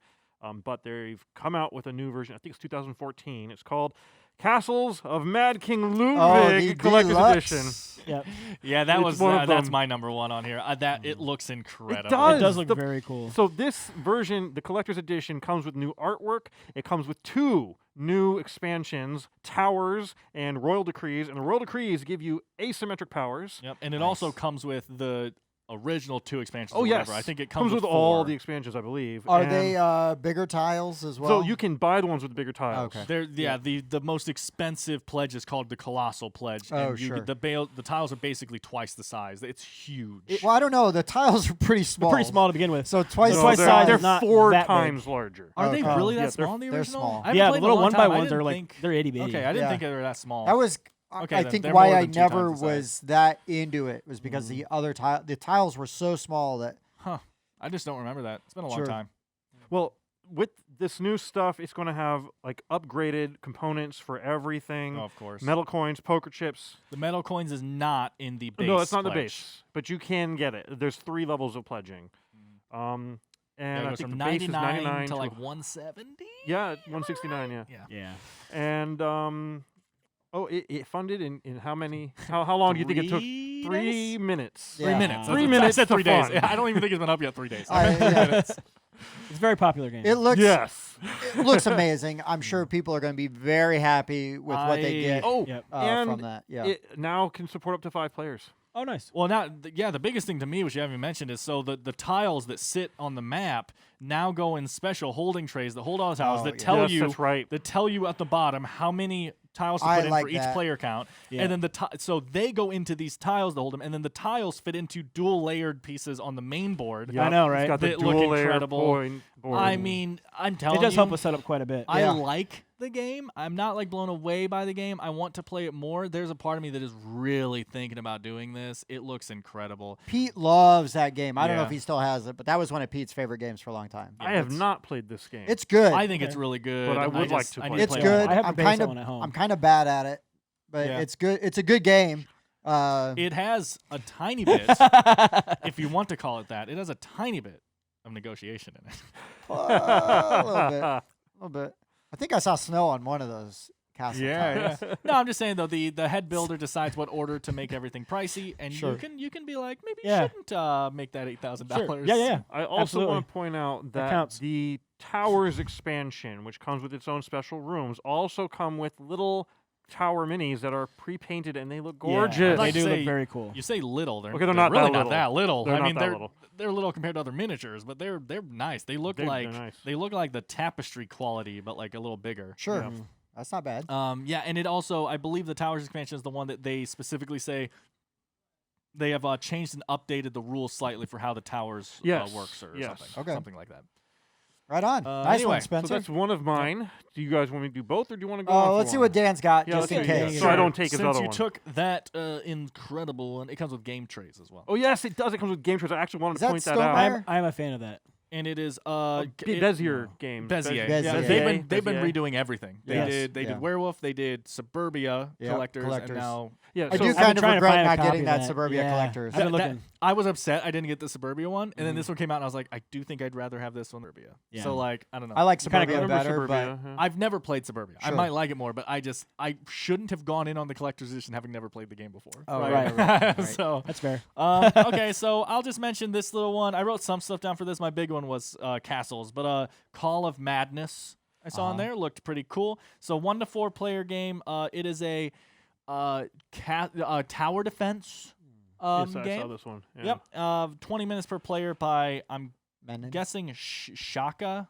but they've come out with a new version. I think it's 2014. It's called Castles of Mad King Ludwig Oh, the Collector's deluxe. Edition. Yep. Yeah, that It's was one of that's them. my number 1 on here. That it looks incredible. does. It does look The- very cool. So this version, the Collector's Edition, comes with new artwork. It comes with 2 new expansions, Towers and Royal Decrees. And the Royal Decrees give you asymmetric powers. Yep, and it also comes with the original 2 expansions. Oh, or yes. whatever. I think it Comes with 4. all the expansions, I believe. Are And they bigger tiles as well? So you can buy the ones with the bigger tiles. Okay. They're, the most expensive pledge is called the Colossal Pledge. Oh, and sure. The tiles are basically twice the size. It's huge. Well, I don't know. The tiles are pretty small. Pretty small to begin with. So twice So the twice size. size they're is not 4 that big. times larger. Are they Okay. really that Yeah, small in the they're original? small. I haven't Yeah, the played in a little long one by time. I ones are didn't like think- they're itty bitty. Okay, I didn't Yeah. think they were that small. That was. Okay, I then think they're why more I than 2 never times the size. was that into it was because the other the tiles were so small that. Huh. I just don't remember that. It's been a long Sure. time. Well, with this new stuff, it's going to have like upgraded components for everything. Oh, of course. Metal coins, poker chips. The metal coins is not in the base. No, it's not the pledge. base, but you can get it. There's 3 levels of pledging. and it I goes think from the base is 99 to a- like 170. yeah, 169. Yeah, Yeah. and it funded in how many? How long do you think it took? 3 minutes. Yeah. 3 minutes. 3 I minutes said to 3 days. fund. I don't even think it's been up yet 3 days. Yeah. It's a very popular game. It looks Yes. it looks amazing. I'm sure people are going to be very happy with what they get Yep. and from that. Yeah. it now can support up to 5 players. Oh, nice. Well, now, the biggest thing to me, which you haven't mentioned, is so the tiles that sit on the map now go in special holding trays that hold all the tiles Oh, that yeah. tell Yes, you that's right. that tell you at the bottom how many tiles to I put in like for each that. player count, Yeah. and then so they go into these tiles to hold them, and then the tiles fit into dual layered pieces on the main board. I know, right? It's got the That look dual layer incredible. board. I mean, I'm telling It does you, help us set up quite a bit. I Yeah. like the game. I'm not like blown away by the game. I want to play it more. There's a part of me that is really thinking about doing this. It looks incredible. Pete loves that game. I don't know Yeah. if he still has it, but that was one of Pete's favorite games for a long time. I have not played this game. It's good. I think it's really good. But I and would like just- to I play need it. it's play good. more. I have a I'm basic kind of one at home. I'm kind of bad at it, but Yeah. it's good. It's a good game. It has a tiny bit, if you want to call it that. It has a tiny bit of negotiation in it. a little bit. I think I saw snow on one of those castle tiles. No, I'm just saying though, the head builder decides what order to make everything pricey, and Sure. you can be like, maybe you Yeah. shouldn't make that $8,000. Sure. Yeah. I also Absolutely. want to point out That that counts. the Towers expansion, which comes with its own special rooms, also come with little tower minis that are pre-painted and they look gorgeous. I'd They like to do say- look very cool. You say little, they're, Okay, they're they're not really that not little. that little. They're I not mean, that little. they're little compared to other miniatures, but they're nice. They look They're like nice. they look like the tapestry quality, but like a little bigger. Sure, Yeah. that's not bad. Yeah, and it also, I believe the Towers expansion is the one that they specifically say they have changed and updated the rules slightly for how the Towers Yes, works or yes. something. Okay. Something like that. Right on. Nice anyway, one, so Spencer. So that's one of mine. Do you guys want me to do both, or do you want to go? Oh, on for let's see one? what Dan's got, Yeah, just in let's see. case. So I don't take his Since other you one. took that incredible one, it comes with game trays as well. Oh yes, it does. It comes with game trays. I actually wanted Is to that point that Stonemaier? out. I'm a fan of that. And it is Bezier games. Bezier. Bezier. Yeah, Bezier. they've been Bezier. redoing everything. They Yes, did yeah. Werewolf, they did Suburbia Yep, collectors, collectors. and now Yeah, I so do I've kind been of trying to regret find a not copy getting of that that. Suburbia Yeah. collectors. I've been that- looking. I was upset I didn't get the Suburbia one, and then this one came out, and I was like, I do think I'd rather have this one than Suburbia. Yeah. So like, I don't know. I like kinda Suburbia go- better, Suburbia, but yeah. I've never played Suburbia. I Sure. might like it more, but I shouldn't have gone in on the collector's edition having never played the game before. Oh, right. So That's fair. okay, so I'll just mention this little one. I wrote some stuff down for this. My big one was castles, but Call of Madness I saw in there looked pretty cool. So 1 to 4 player game. It is a tower defense Yes, I game. saw this one. Yeah. Yep. 20 minutes per player by I'm Menon. guessing Shaka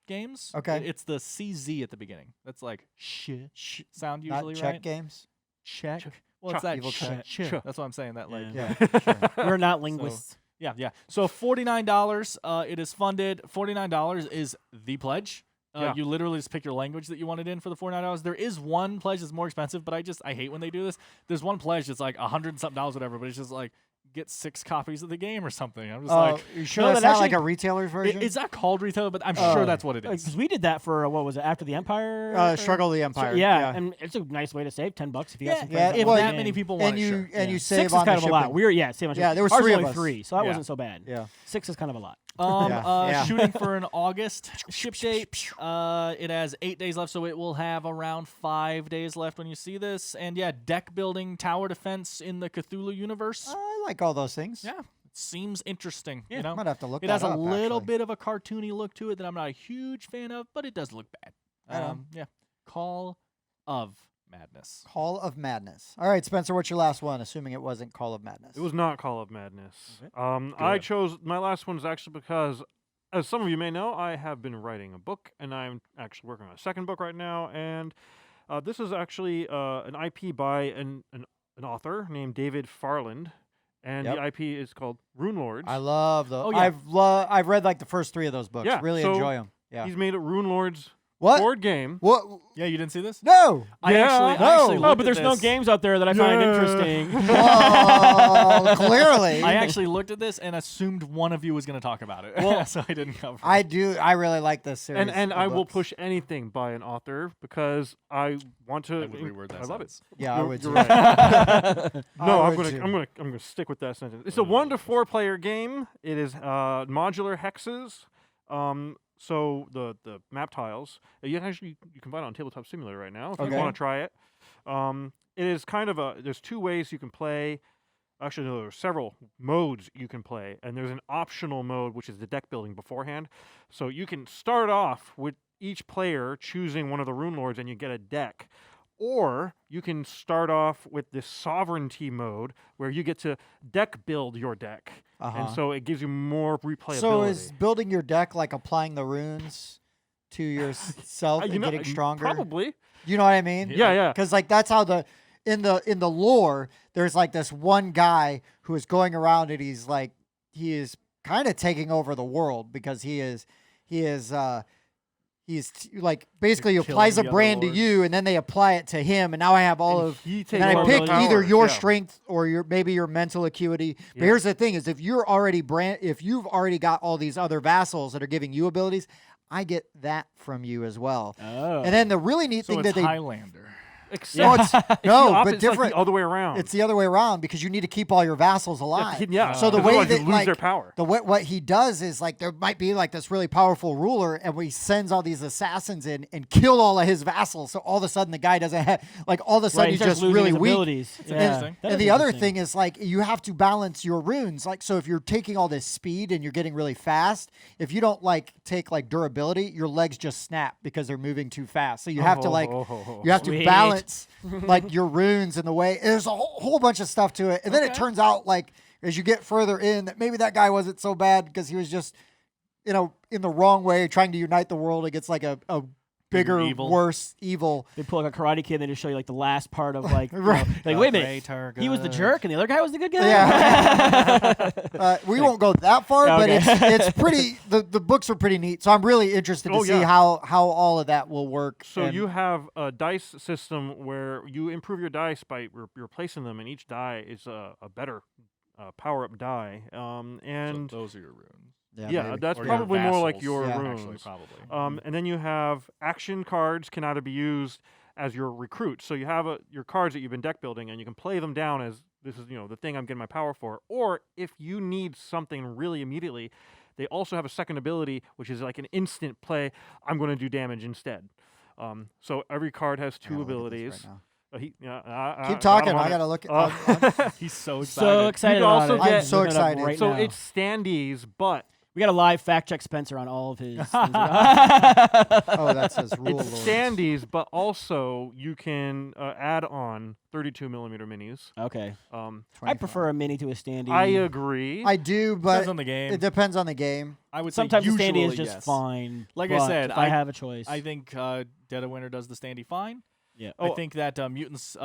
Games. Okay. It's the CZ at the beginning. That's like sound Not usually check right. games. Check. Well, Chuck. it's that Evil check. Chuck. That's what I'm saying. That like Yeah. Yeah, sure. We're not linguists. yeah. So $49. It is funded. $49 is the pledge. Yeah. You literally just pick your language that you want it in for the $49. There is one pledge that's more expensive, but I hate when they do this. There's one pledge that's like $100-something, whatever, but it's just like get 6 copies of the game or something. I'm just like, You sure No, that's that not like actually- a retailer's version? it's not called retail, but I'm Oh. sure that's what it is. Because we did that for what was it, After the Empire? Struggle of the Empire. Yeah, and it's a nice way to save $10 if you got some Yeah, friends that if want well, the that many game. people want and it, you sure. and you Six save is on kind the of a lot. shipping. We were save on Yeah, there was Ours 3 only of us. 3, so that Yeah. wasn't so bad. Yeah. 6 is kind of a lot. Yeah. Shooting for an August ship date. It has 8 days left, so it will have around 5 days left when you see this. And yeah, deck building, tower defense in the Cthulhu universe. I like all those things. Yeah, it seems interesting. Yeah, you know, Might have to look it that has a up, little actually. bit of a cartoony look to it that I'm not a huge fan of, but it does look bad. Right on. Yeah, Call of Madness. Call of Madness. All right, Spencer, what's your last one? Assuming it wasn't Call of Madness. It was not Call of Madness. Okay. I Good. chose my last one is actually because, as some of you may know, I have been writing a book, and I'm actually working on a second book right now. And this is actually an IP by an author named David Farland, and Yep. the IP is called Runelords. I love those. Oh, yeah. I've read like the first 3 of those books. Yeah, Really so enjoy them. Yeah. He's made a Runelords What? board game. What? Yeah, you didn't see this? No. I Yeah. actually Oh, looked but at there's no this. games out there that I find Yeah. interesting. Oh, clearly. I actually looked at this and assumed one of you was going to talk about it, Well, so I didn't cover. I do. I really like this series. And of I will books. push anything by an author because I want to. I would reword that. I love it. sentence. Yeah, I You're- would. you're too. right. I No, I'm would gonna too. stick with that sentence. It's a 1 to 4 player game. It is modular hexes. So the map tiles, you can find it on Tabletop Simulator right now if Okay. you want to try it. It is kind of there's 2 ways you can play. Actually, no, there are several modes you can play, and there's an optional mode, which is the deck building beforehand. So you can start off with each player choosing one of the Runelords, and you get a deck. Or you can start off with this sovereignty mode, where you get to deck build your deck. And so it gives you more replayability. So is building your deck like applying the runes to yourself and getting stronger? Probably. You know what I mean? Yeah. Because like that's how in the lore, there's like this one guy who is going around and he is kind of taking over the world because he's like basically Killing applies a the other brand to lords. you, and then they apply it to him, and now I have all And of. he And takes I all pick the either power. your Yeah. strength or maybe your mental acuity. But Yeah. here's the thing: is if you've already got all these other vassals that are giving you abilities, I get that from you as well. Oh. And then the really neat So thing it's that they Highlander. Except no, it's the no, opposite, but it's like different. the other way around. It's the other way around because you need to keep all your vassals alive. Yeah. So the 'cause way otherwise that you lose like their power. what he does is like there might be like this really powerful ruler, and he sends all these assassins in and kill all of his vassals. So all of a sudden the guy doesn't have like all of a sudden Right, he's starts just losing really his weak. abilities. Yeah. interesting. That And is the other interesting. thing is like you have to balance your runes. Like so if you're taking all this speed and you're getting really fast, if you don't like take like durability, your legs just snap because they're moving too fast. So you have to like you have to Sweet. balance like your runes in the way. There's a whole bunch of stuff to it. And then it Okay. turns out like as you get further in that maybe that guy wasn't so bad because he was just in the wrong way trying to unite the world against like a bigger, evil. worse evil. They pull like a Karate Kid and they just show you like the last part of like, you know, Right. like wait a minute, he was the jerk and the other guy was the good guy. Yeah. We won't go that far, but Okay. it's pretty. The books are pretty neat, so I'm really interested to Oh, see yeah. how all of that will work. So and- you have a dice system where you improve your dice by replacing them, and each die is a better power-up die. And So those are your runes. yeah, maybe. that's Or your probably more like vassals. your Yeah. runes. Actually, probably. And then you have action cards can either be used as your recruit. So you have your cards that you've been deck building, and you can play them down as this is the thing I'm getting my power for. Or if you need something really immediately, they also have a second ability, which is like an instant play. I'm going to do damage instead. So every card has I two gotta look at this abilities. right now. Keep Keep talking. I I gotta look. At, He's so excited. So excited can about also it. get- I'm so Looking it up excited. Right so now. it's standees, but We got a live fact check Spencer on all of his. things. oh, that says rule it's lords. standees, but also you can add on 32 millimeter minis. Okay. I 25. prefer a mini to a standee. I agree. I do, but Depends on the game. it depends on the game. I would Sometimes say the standee is usually, just yes. fine. Like I but said, if I have a choice. I think Dead of Winter does the standee fine. yeah. I think that mutants,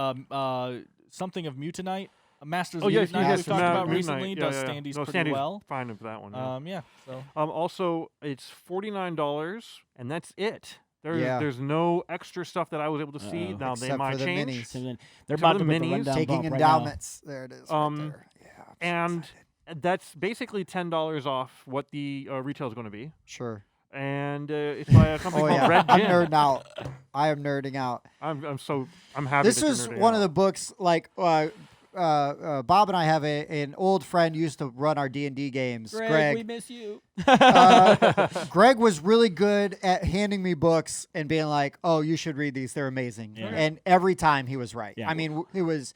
something of Mutanite, Masters Oh of yes, Mutanite, yes, we've talked Ma- about Mutanite, recently, does standees no, pretty standees well. fine with that one. Yeah. Yeah. So Also, it's $49, and that's it. Yeah. There's no extra stuff that I was able to see. Uh-oh. Now they Except might for the change. minis. So then they're Some about of to the make the minis rundown Taking bump right now. endowments. There it is. Um, right there. Yeah. I'm so and excited. that's basically $10 off what the retail is going to be. Sure. And it's by a company Oh called yeah. Red I'm Gin. nerding out. I am nerding out. I'm happy. This that you're is nerding one out. of the books like Bob and I have an old friend used to run our D&D games. Greg, we miss you. Greg was really good at handing me books and being like, "Oh, you should read these. They're amazing." Yeah. And every time he was right. Yeah. I mean, it was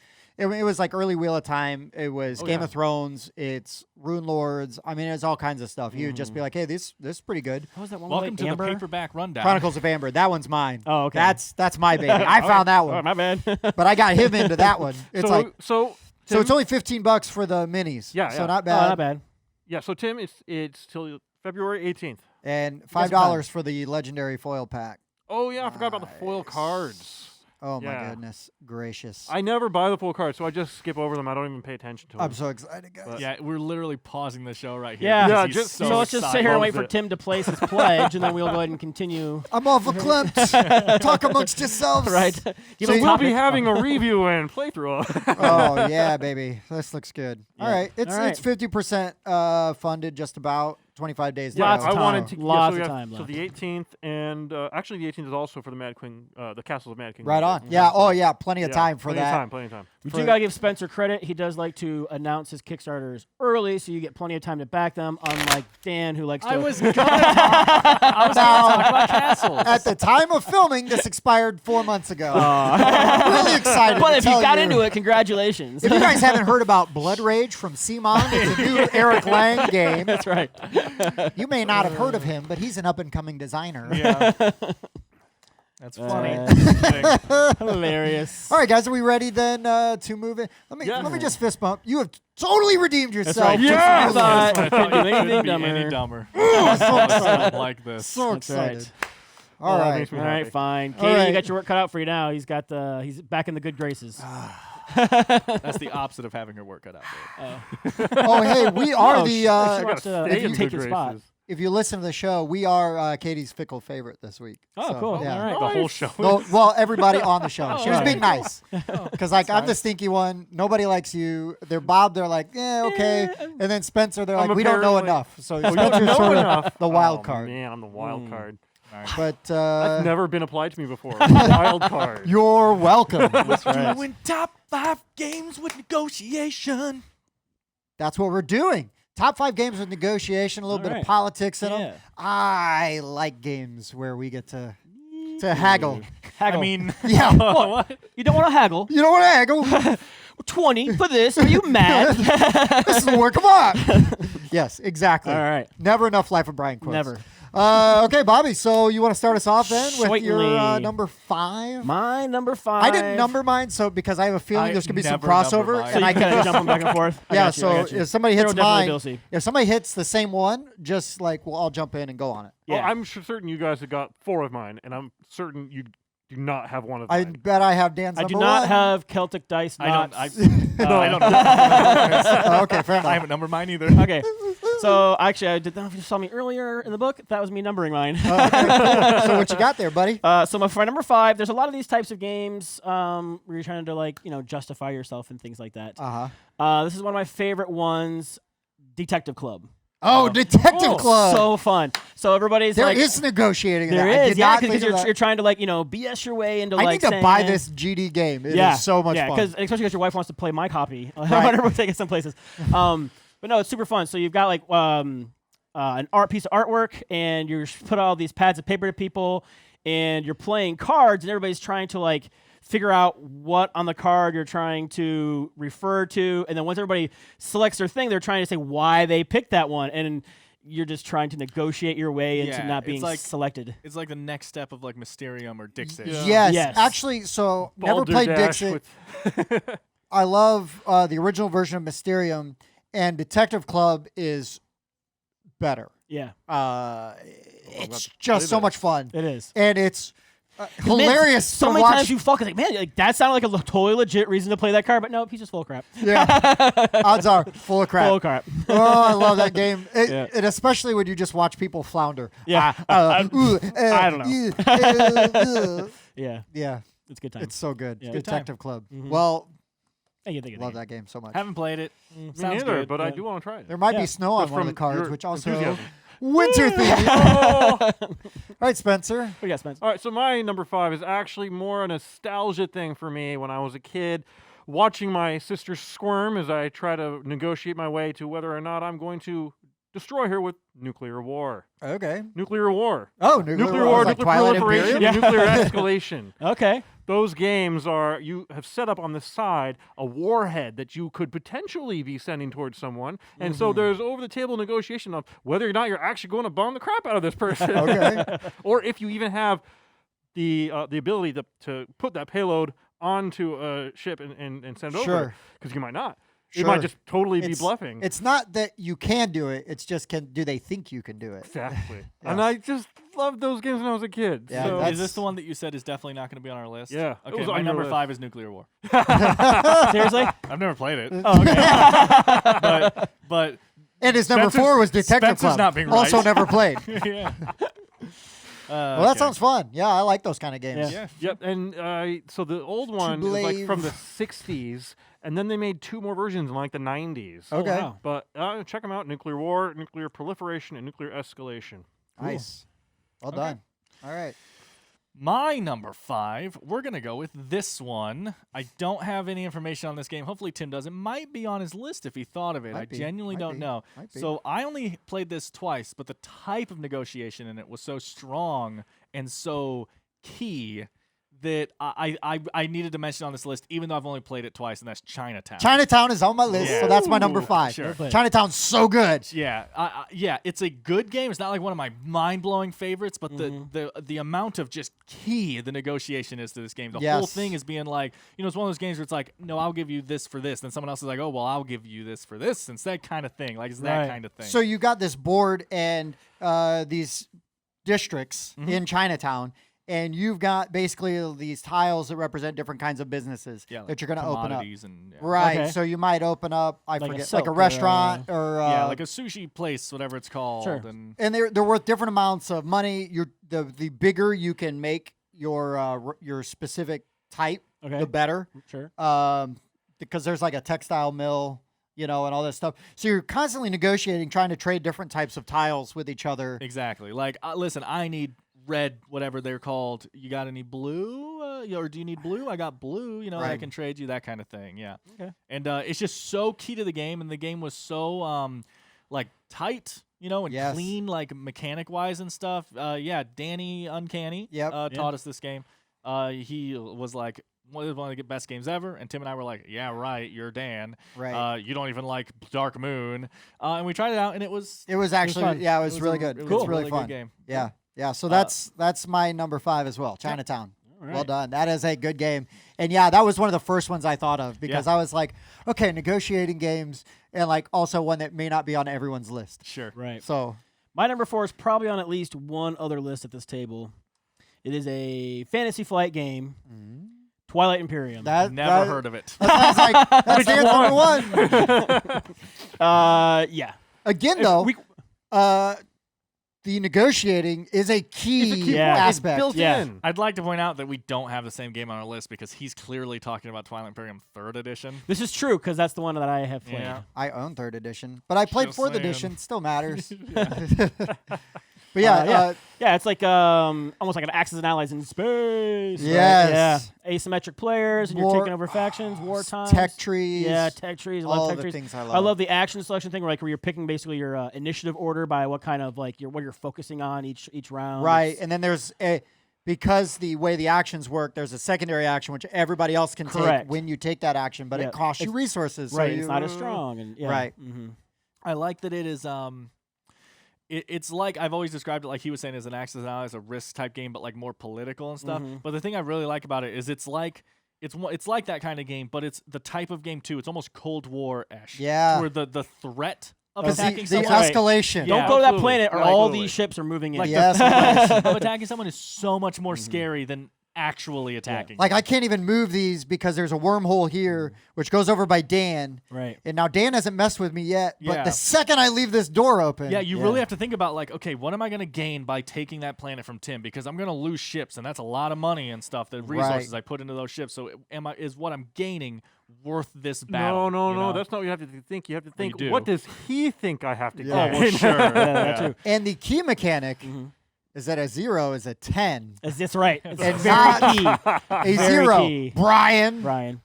like early Wheel of Time. It was Oh, Game yeah. of Thrones. It's Runelords. I mean, it's all kinds of stuff. He would just be like, "Hey, this is pretty good." What was that one? welcome with to Amber? the paperback rundown. Chronicles of Amber. That one's mine. Oh, okay. That's my baby. I found that Oh, one, my bad. but I got him into that one. It's like so so. It's Tim- only $15 for the minis. Yeah, so yeah. not Oh, bad. not bad. yeah. So Tim, it's till February 18th. And got some $5 for the legendary foil pack. Oh yeah, I forgot about the foil Nice. cards. Oh my Yeah. goodness gracious! I never buy the full cards, so I just skip over them. I don't even pay attention to them. I'm so excited, guys. Yeah, we're literally pausing the show right here. Yeah. because Yeah, he's just- so, So let's just sit here and wait for Loves it. Tim to place his pledge, and then we'll go ahead and continue. I'm off verklempt. Talk amongst yourselves. Right. Give So him a we'll be topic. having a review and playthrough. Oh yeah, baby. This looks good. All Yeah. right. It's All right. it's 50% funded just about. 25 days. to Lots go. of I wanted to. time. Lots so we of have- time So left. the 18th, and actually the 18th is also for the Mad King, the Castles of Mad King. Right on. Yeah. Oh, yeah. Plenty of time for plenty that. Of time, plenty of time. We For- do gotta give Spencer credit. He does like to announce his Kickstarters early, so you get plenty of time to back them. Unlike Dan, who likes to. I was gonna talk about castles. At the time of filming, this expired 4 months ago. I'm really excited. But to if you tell got into it, congratulations. If you guys haven't heard about Blood Rage from Simon, it's a new Eric Lang game. That's right. You may not have heard of him, but he's an up-and-coming designer. Yeah. That's funny. Hilarious. All right, guys, are we ready then to move in? Let me just fist bump. You have totally redeemed yourself. right. Just Yeah. really- I That's what I couldn't do thought. anything Couldn't be dumber. any dumber. Oh, so excited. Like this. So That's excited. right. All that right. makes me All right, happy. fine. All Katie, right. you got your work cut out for you now. He's back in the good graces. That's the opposite of having her work cut out. Babe. Oh, hey, we are No, the. she- she gotta wants to stay in take good your spot. graces. If you listen to the show, we are Katie's fickle favorite this week. Oh, So, cool. Yeah. All right. The whole show. Well, everybody on the show. She was okay. being nice. Because, like, I'm the stinky one. Nobody likes you. They're Bob. They're like, okay. And then Spencer, they're I'm like, we don't know apparently- enough. So You don't Spencer's know sort enough. of the wild Oh, card. Man, I'm the wild card. But That's never been applied to me before. Wild card. you're welcome. That's right. Doing top 5 games with negotiation. That's what we're doing. Top 5 games with negotiation, a little All bit right. of politics in Yeah. them. I like games where we get to haggle. Haggle. I mean, Yeah. what? you don't want to haggle. You don't want to haggle. 20 for this. Are you mad? This is a work of art. Yes, exactly. All right. Never enough Life of Brian quotes. Never. Okay, Bobby. So you want to start us off then with your Certainly. number 5? My number 5. I didn't number mine, so because I have a feeling I there's gonna be some never number crossover, mine. So and you I kind can of jumping back and forth. I yeah. got you, I So got you. if somebody There hits will definitely mine, be Dulcie. if somebody hits the same one, just like I'll jump in and go on it. Yeah. Well, I'm certain you guys have got 4 of mine, and I'm certain you do not have one of I mine. bet I have Dan's I number do not one. have Celtic dice. I don't. knots. I don't know. Oh, okay, fair I enough. haven't numbered mine either. Okay. So actually, I did not know if you saw me earlier in the book. That was me numbering mine. Okay, cool. So what you got there, buddy? So for number 5, there's a lot of these types of games where you're trying to justify yourself and things like that. This is one of my favorite ones, Detective Club. Oh, Detective cool. Club. So fun. So everybody's There like, is negotiating. in there that. I is, did yeah, not because think of you're that. trying to BS your way into I like need to buy saying- this GD game. It yeah, is so much yeah, fun. especially because your wife wants to play my copy. Right. Whenever we take it some places. But no, it's super fun. So you've got an piece of artwork, and you're put all these pads of paper to people, and you're playing cards, and everybody's trying to figure out what on the card you're trying to refer to, and then once everybody selects their thing, they're trying to say why they picked that one, and you're just trying to negotiate your way into Yeah, not it's being like- selected. It's like the next step of Mysterium or Dixit. Yeah. Yes, Yes. actually, so never played Balderdash Dixit. with- I love the original version of Mysterium, and Detective Club is better. Yeah, It's just so much fun, it is. and it's hilarious So to many watch. times you fuck like, man, that sounded like a totally legit reason to play that card, but no, he's just full of crap. Yeah, odds are full of crap. Full of crap. Oh, I love that game, Yeah. and especially when you just watch people flounder. Yeah. I don't know. Yeah, Yeah, it's a good time. it's so good. Yeah. Good Detective Club. Mhm. Well, Thank you. love that game so much. Haven't played it. Me Sounds neither, good. but I yeah. do want to try it. There might Yeah. be snow on But one of the from cards, your which also enthusiasm. winter theme. Oh! All right, Spencer. What do you got, Spence? All right, so my number 5 is actually more a nostalgia thing for me when I was a kid, watching my sister squirm as I try to negotiate my way to whether or not I'm going to destroy her with nuclear war. Okay. Nuclear war. Oh, nuclear war, nuclear Twilight proliferation, Imperium? nuclear escalation. Okay. Those games are, you have set up on the side a warhead that you could potentially be sending towards someone. And so there's over-the-table negotiation of whether or not you're actually going to bomb the crap out of this person. Okay. Or if you even have the ability to put that payload onto a ship and send it over. Sure. Because you might not. Sure. You might just totally be It's- bluffing. It's not that you can do it. It's just do they think you can do it? Exactly. And I just loved those games when I was a kid. Yeah, so, that's- Is this the one that you said is definitely not going to be on our list? Yeah, it Okay, was my on your number list. 5 is Nuclear War. Seriously? I've never played it. Oh, okay. but And his number Spencer's- 4 was Detective Spencer's Club. not being Also right. never played. yeah. Well, that sounds fun. Yeah, I like those kind of games. Yeah. Yep. And so the old one is like from the 60s, and then they made 2 more versions in like the 90s. Okay. wow. But check them out: nuclear war, nuclear proliferation, and nuclear escalation. Nice. Well Okay. done. All right. My number 5, we're going to go with this one. I don't have any information on this game. Hopefully Tim does. It might be on his list if he thought of it. Might I be. genuinely Might don't be. know. Might be. So I only played this twice, but the type of negotiation in it was so strong and so key that I needed to mention on this list, even though I've only played it twice, and that's Chinatown. Chinatown is on my list, so Yeah. that's my number 5. Sure. Chinatown's so good. Yeah, yeah, it's a good game. It's not like one of my mind-blowing favorites, but the amount of just key the negotiation is to this game. The whole Yes. thing is being like, it's one of those games where it's like, no, I'll give you this for this. Then someone else is like, oh, well, I'll give you this for this. It's that kind of thing. Like, it's that Right. kind of thing. So you got this board and these districts in Chinatown, and you've got basically these tiles that represent different kinds of businesses yeah, like that you're going to open up. commodities and Right. Okay. So you might open up, I Like a forget, like soap a or, restaurant or yeah, like a sushi place, whatever it's called. Sure. and they're worth different amounts of money. The bigger you can make your specific type, Okay. the better. Sure. Because there's like a textile mill, and all this stuff. So you're constantly negotiating, trying to trade different types of tiles with each other. Exactly. Like, listen, I need red, whatever they're called. You got any blue? Or do you need blue? I got blue. I Right. can trade you, that kind of thing. Yeah. Okay. And it's just so key to the game, and the game was so like tight, and Yes. clean, like mechanic wise and stuff. Yeah, Danny Uncanny Yep. taught us this game. He was like, one of the best games ever, and Tim and I were like, yeah, right, you're Dan. Right. You don't even like Dark Moon. And we tried it out, and it was It was actually, fun. yeah, it was really a- good. It was It's a really really fun. good game. Yeah, yeah. So that's my number 5 as well. Chinatown. All Well right. done. That is a good game. And yeah, that was one of the first ones I thought of because I was like, okay, negotiating games, and like also one that may not be on everyone's list. Sure. Right. So My number 4 is probably on at least one other list at this table. It is a Fantasy Flight game, Twilight Imperium. Never heard of it. That sounds like that's Dan's number 1. Yeah. Again, If though, we- the negotiating is a key Yeah. aspect. Built Yeah. in. I'd like to point out that we don't have the same game on our list because he's clearly talking about Twilight Imperium 3rd edition. This is true because that's the one that I have played. Yeah. I own 3rd edition, but I played Just 4th saying. edition. Still matters. But yeah, Yeah, it's like almost like an Axis and Allies in space. right? Yes. Yeah. Asymmetric players, and you're War- taking over factions, wartime. tech trees. Yeah, tech trees. I all love tech the trees. things I I love. love the action selection thing, where you're picking basically your initiative order by what kind of what you're focusing on each round. Right, It's- and then there's because the way the actions work, there's a secondary action which everybody else can Correct. take when you take that action, but Yeah, it costs you it's- resources. So right. you, It's not as strong. And yeah. Right. Mm-hmm. I like that it is. It's like I've always described it, like he was saying, as an Axis and Allies, a risk type game, but like more political and stuff. Mhm. But the thing I really like about it is it's like that kind of game, but it's the type of game too. It's almost Cold War-ish. Yeah. Where the threat of Because attacking the someone. Right. escalation. Yeah. Don't go to that absolutely. planet, or Right, all absolutely. these ships are moving in. Like Yes, the yes. threat of attacking someone is so much more scary than actually attacking. Like I can't even move these because there's a wormhole here which goes over by Dan, Right. and now Dan hasn't messed with me yet. But Yeah. the second I leave this door open, Yeah, you really have to think about like, okay, what am I going to gain by taking that planet from Tim? Because I'm going to lose ships, and that's a lot of money and stuff. The resources I put into those ships. So, is what I'm gaining worth this battle? No, you know? that's not what you have to think. You have to Well, you think, do. what does he think I have to Yeah. gain? Oh, well, sure. Yeah, that too. And the key mechanic Mhm. is that a 0 is a 10. That's right. It's And very not key, a Very 0. key. Brian. Brian.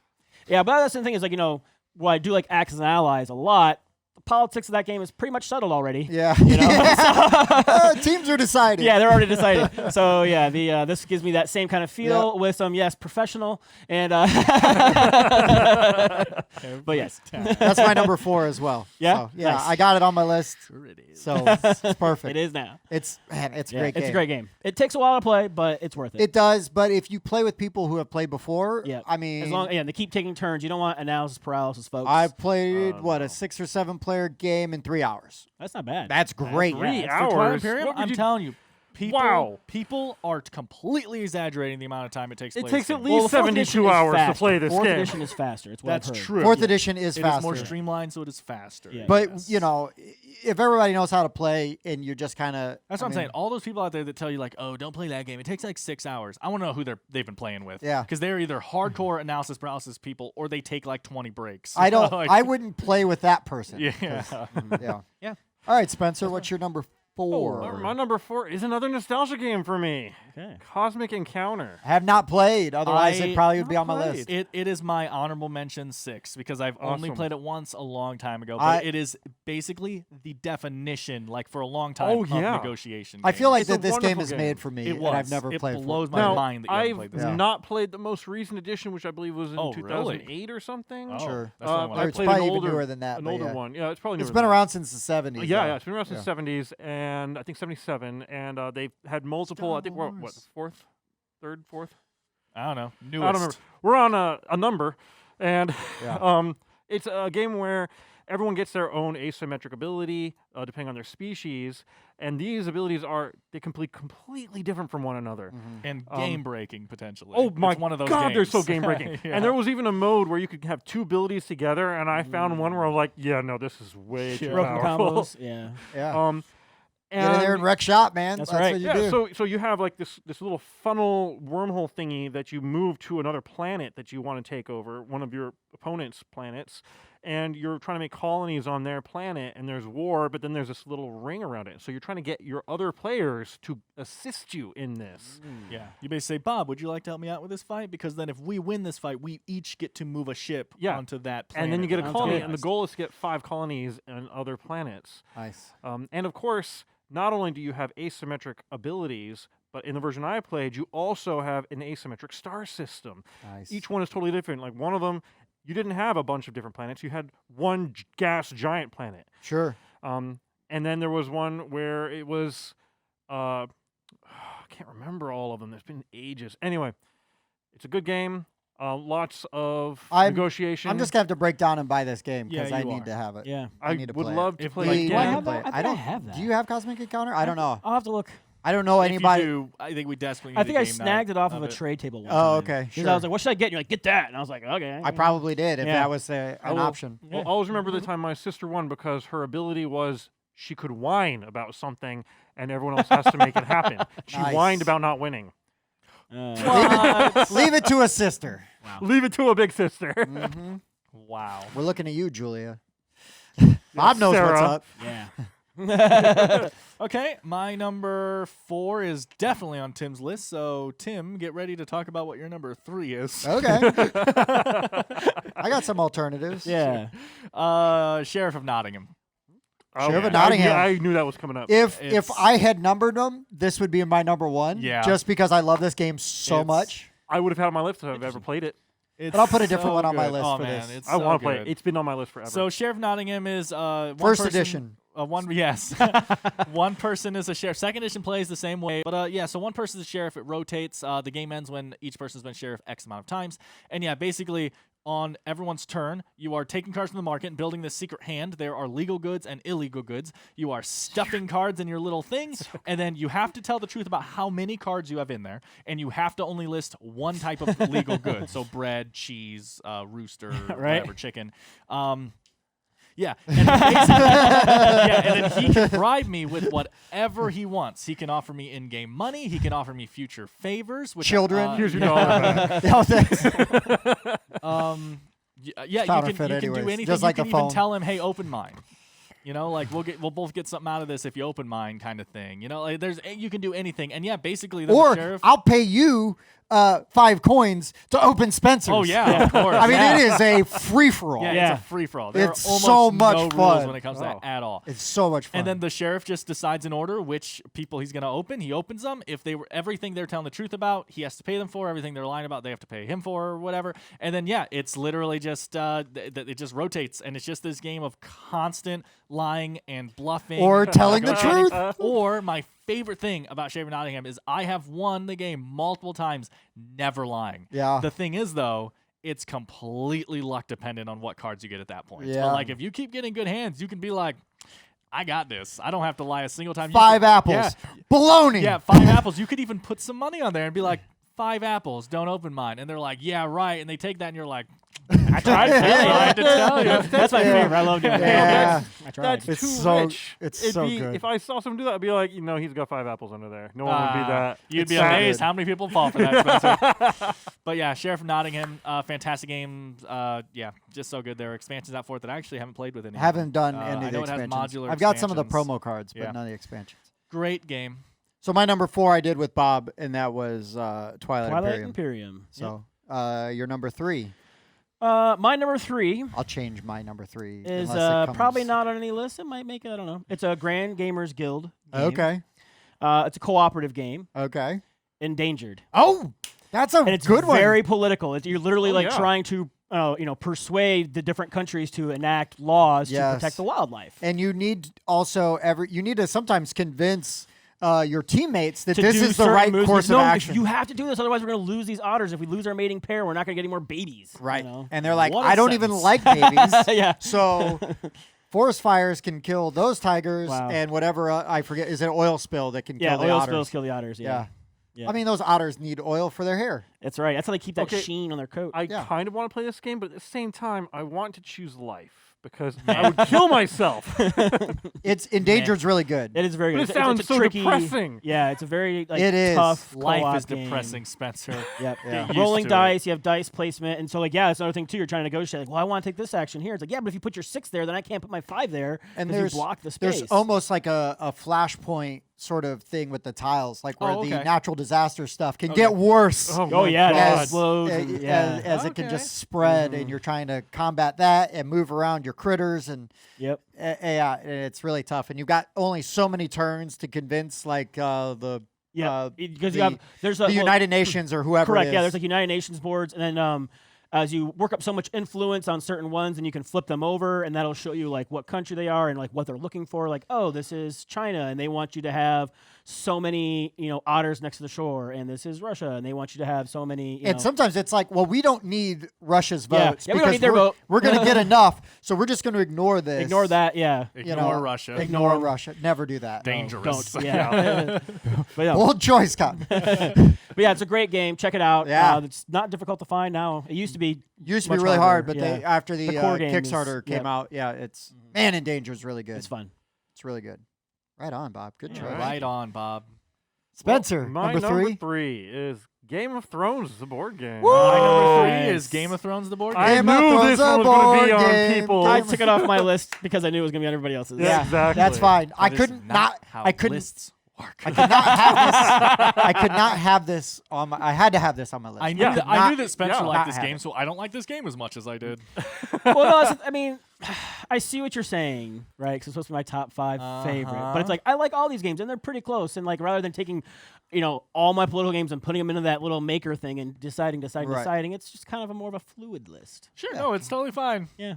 Yeah, but that's the thing is while I do like Axis and Allies a lot, the politics of that game is pretty much settled already. Yeah. You know? Teams are decided. Yeah, they're already decided. So yeah, this gives me that same kind of feel with some professional and but yes. That's my number 4 as well. Yeah? So, yeah, Nice. I got it on my list. Sure it is. So it's perfect. It is now. It's a Yeah, great game. it's a great game. It takes a while to play, but it's worth it. It does, but if you play with people who have played before, Yeah. I mean, As long they keep taking turns. You don't want analysis paralysis, folks. I played no. a 6 or 7 player game in 3 hours. That's not bad. That's great. Yeah, Three for Twilight hours? Imperium, What would I'm you- telling you, People are completely exaggerating the amount of time it takes. It place takes in. at least 72 hours to play this Fourth game. edition is faster. It's what That's I've heard. true. Fourth edition is It faster. is more streamlined, so it is faster. Yeah. But Yes. you know, if everybody knows how to play and you're just kind of That's what I'm saying. All those people out there that tell you like, "Oh, don't play that game. It takes like 6 hours." I want to know who they've been playing with. Yeah. Because they're either hardcore analysis paralysis people or they take like 20 breaks. I don't. Like, I wouldn't play with that person. Yeah. 'cause- yeah. Yeah. All right, Spencer. What's your number 4? My number 4 is another nostalgia game for me. Okay. Cosmic Encounter. I have not played. Otherwise, I- it probably would be on my list. It is my honorable mention 6 because I've only Awesome. played it once a long time ago. But I- it is basically the definition, like for a long time, Oh, of yeah. negotiation. I feel like It's a that this game wonderful is game. made for me, it and was. I've never it played. blows for my Now, mind that you haven't I've played this. Yeah. not played the most recent edition, which I believe was in Oh, really? 2008 or something. Oh, Sure. that's the only one I I Or it's played probably an even older, newer than that, an but older yeah. one. Yeah, it's probably newer It's than been that. around since the 70s. Yeah, though. yeah, it's been around since the 70s, and I think 77, and they've had multiple. I think we're what, fourth, third, fourth. I don't know. Newest. I don't remember. We're on a number, and Yeah. it's a game where everyone gets their own asymmetric ability depending on their species, and these abilities are completely different from one another. And game breaking potentially. Oh my it's one of those God, games. they're so game breaking. Yeah. And there was even a mode where you could have 2 abilities together, and I found one where I was like, yeah, no, this is way too Broken powerful. combos. Yeah. Yeah. And Get in there and wreck shop, man. That's That's right. what you yeah, do. so you have like this little funnel wormhole thingy that you move to another planet that you want to take over, one of your opponent's planets, and you're trying to make colonies on their planet, and there's war, but then there's this little ring around it. So you're trying to get your other players to assist you in this. Yeah. You basically say, Bob, would you like to help me out with this fight? Because then if we win this fight, we each get to move a ship Yeah. onto that planet. And then you get a Sounds colony, good. and the goal is to get 5 colonies on other planets. Nice. And of course, not only do you have asymmetric abilities, but in the version I played, you also have an asymmetric star system. Nice. Each one is totally different. Like one of them, you didn't have a bunch of different planets. You had one gas giant planet. Sure. And then there was one where it was, I can't remember all of them. There's been ages. Anyway, it's a good game. Lots of negotiation. I'm just gonna have to break down and buy this game because Yeah, I you need are. to have it. Yeah. I need to would play love it. to If play we- it Do I again. have that? I I think I don't have that. Do you have Cosmic Encounter? I don't know. I'll have to look. I don't know If anybody. you do, I think we desperately need I think a I game snagged night it off of a it. trade table one Oh, time. okay, 'Cause sure. I was like, what should I get? And you're like, get that. And I was like, okay. I probably did if Yeah. that was an I will- option. Well, always remember the time my sister won because her ability was she could whine about something and everyone else has to make it happen. She Nice. whined about not winning. Leave it to a sister. Leave it to a big sister. Hmm. Wow. We're looking at you, Julia. Bob knows what's Sarah. up. Yeah. Okay, my number 4 is definitely on Tim's list. So, Tim, get ready to talk about what your number 3 is. Okay. I got some alternatives. Yeah. Sheriff of Nottingham. Sheriff of I- Nottingham. I knew that was coming up. If It's- I had numbered them, this would be my number 1. Yeah. Just because I love this game so It's- much. I would have had it on my list if I've ever played it. It's But I'll put a different so one on my good. list oh, for man, this. It's I so want to play it. good. It's been on my list forever. So Sheriff of Nottingham is one First person, edition. Yes, one person is a sheriff. Second edition plays the same way, but yeah. So one person is a sheriff. It rotates. The game ends when each person's been sheriff X amount of times, and yeah, basically on everyone's turn, you are taking cards from the market and building this secret hand. There are legal goods and illegal goods. You are stuffing cards in your little thing, and then you have to tell the truth about how many cards you have in there, and you have to only list one type of legal good. So bread, cheese, rooster, whatever, chicken. Yeah, and and then he can bribe me with whatever he wants. He can offer me in-game money. He can offer me future favors. Which Children. Here's your dollar back. Yeah, thanks. yeah, you counterfeit can do anyways, anything. just You like can a even phone. tell him, "Hey, open mine." You know, like we'll both get something out of this if you open mine, kind of thing. You know, like you can do anything, and yeah, basically the Or sheriff. I'll pay you 5 coins to open Spencer's. Oh yeah, of course. I mean, yeah. it is a free for all. Yeah, Yeah. it's a free for all. There It's are almost so much no fun. rules when it comes to Oh. that at all. It's so much fun. And then the sheriff just decides in order which people he's going to open. He opens them. If they were everything they're telling the truth about, he has to pay them for. Everything they're lying about, they have to pay him for, or whatever. And then yeah, it's literally just it just rotates, and it's just this game of constant lying and bluffing, Or telling the negotiating. truth. Or my favorite thing about Sheriff of Nottingham is I have won the game multiple times, never lying. Yeah. The thing is though, it's completely luck dependent on what cards you get at that point. Yeah. But like if you keep getting good hands, you can be like, I got this. I don't have to lie a single time. 5 apples. Yeah. Baloney. Yeah, 5 apples. You could even put some money on there and be like, 5 apples, don't open mine. And they're like, yeah, right. And they take that and you're like, I tried to tell you. That's my favorite. I love doing that. Yeah. I tried. That's It's too so- rich. it's It'd so be, good. If I saw someone do that, I'd be like, he's got 5 apples under there. No one would be that. You'd It's be so amazed good. how many people fall for that, Spencer. But yeah, Sheriff of Nottingham, fantastic game. Yeah, just so good. There are expansions out for it that I actually haven't played with any. Haven't done I any of the know it has expansions. modular I've got some of the expansions. promo cards, but Yeah. none of the expansions. Great game. So my number 4 I did with Bob, and that was Twilight Twilight Imperium. Imperium. So your number 3. My number 3 I'll change my number 3. is unless it comes- probably not on any list. It might make it. I don't know. It's a Grand Gamers Guild game. Okay. It's a cooperative game. Okay. Endangered. Oh, that's a And it's good one. very political. You're literally Oh, yeah. trying to, persuade the different countries to enact laws to Yes. protect the wildlife. And you need also you need to sometimes convince your teammates that To this do is the certain right moves. course No, of action. You have to do this, otherwise we're going to lose these otters. If we lose our mating pair, we're not going to get any more babies. Right. You know? And they're like, What a I don't even sentence. like babies. Yeah. So forest fires can kill those tigers Wow. and whatever, I forget, is it an oil spill that can Yeah, kill the oil otters? spills kill the otters. Yeah. Yeah. I mean, those otters need oil for their hair. That's right. That's how they keep that Okay, sheen on their coat. I Yeah. kind of want to play this game, but at the same time, I want to choose life because I would kill myself. It's Endangered's really good. It is very But good. it sounds it's a so tricky, depressing. Yeah, it's a very It is. tough Life co-op is game. depressing, Spencer. Yep. Yeah. Get Rolling used to it. dice, you have dice placement, and so that's another thing too. You're trying to negotiate. Like, well, I want to take this action here. It's like, yeah, but if you put your 6 there, then I can't put my 5 there, And 'cause there's you block the space. There's almost like a flashpoint sort of thing with the tiles, like where Oh, the okay. natural disaster stuff can Okay. get worse. Oh my yeah, God. it explodes. and- yeah. As it can Okay. just spread, and you're trying to combat that and move around your critters, and Yep. yeah, it's really tough. And you've got only so many turns to convince, like Yeah. the Because you have there's a the United Nations or whoever. correct. It is. Yeah, there's like United Nations boards, and then as you work up so much influence on certain ones, and you can flip them over, and that'll show you like what country they are and like what they're looking for. Like, oh, this is China, and they want you to have so many otters next to the shore, and this is Russia, and they want you to have so many. And sometimes it's like, well, we don't need Russia's Yeah. votes Yeah, we don't because need their we're, vote. we're going to get enough, so we're just going to ignore this. ignore that. Yeah. Ignore Russia. Ignore Russia. Never do that. Dangerous. Don't. Yeah. But yeah. Bold choice, Cotton. But yeah, it's a great game. Check it out. Yeah. It's not difficult to find now. It used to be. Used to be much really hard, harder, but yeah. they after the, core game is- Kickstarter came yep. out, yeah, it's man, Endangered's really good. It's fun. It's really good. Right on, Bob. Good choice. Right on, Bob. Spencer, My number 3. is Game of Thrones, the board game. My number 3 Nice. is Game of Thrones, the board game. I Game of knew Thrones, this a one was going to be board on game. people. I took it off my list because I knew it was going to be on everybody else's. Yeah, exactly. that's fine. I That is couldn't how I couldn't lists work. I could not have this. I could not have this on my. I had to have this on my list. I knew, Yeah. that, Not- I knew that Spencer yeah. liked Not this have game, it. so I don't like this game as much as I did. Well, no, I mean, I see what you're saying, right? Because it's supposed to be my top 5 favorite. But it's like, I like all these games, and they're pretty close. And like, rather than taking, all my political games and putting them into that little maker thing and deciding, Right. it's just kind of a more of a fluid list. Sure, no, it's totally fine. Yeah.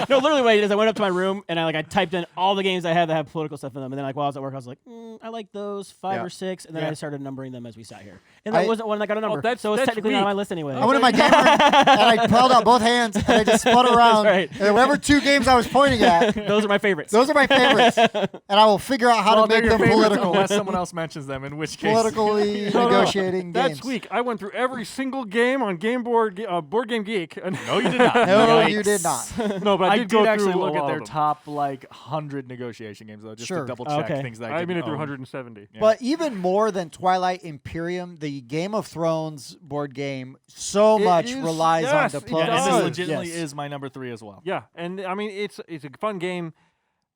No, literally what I did is I went up to my room and I typed in all the games I had that have political stuff in them, and then while I was at work I was like, I like those 5 Yeah. or 6, and then Yeah. I started numbering them as we sat here, and that I- wasn't one that got a number, that's- so it's that's technically not on weak. my list anyway. I went in my game room and I held out both hands and I just spun around. right. And whatever 2 games I was pointing at, Those are my favorites. those are my favorites, and I will figure out how Well, to they're make your them favorites political. unless someone else mentions them, in which case. Politically No, no, negotiating That's games. weak. I went through every single game on Board Game Geek. And No, you did not. No, Yikes. you did not. no, but I I did did go actually through look a at lot their of them. top 100 negotiation games though, just Sure. to double check Okay. things that I made it through own. 170. Yeah. But even more than Twilight Imperium, the Game of Thrones board game so It much is- relies yes, on it diplomacy. Yeah, and does. this legitimately Yes. is my number 3 as well. Yeah, and I mean it's a fun game,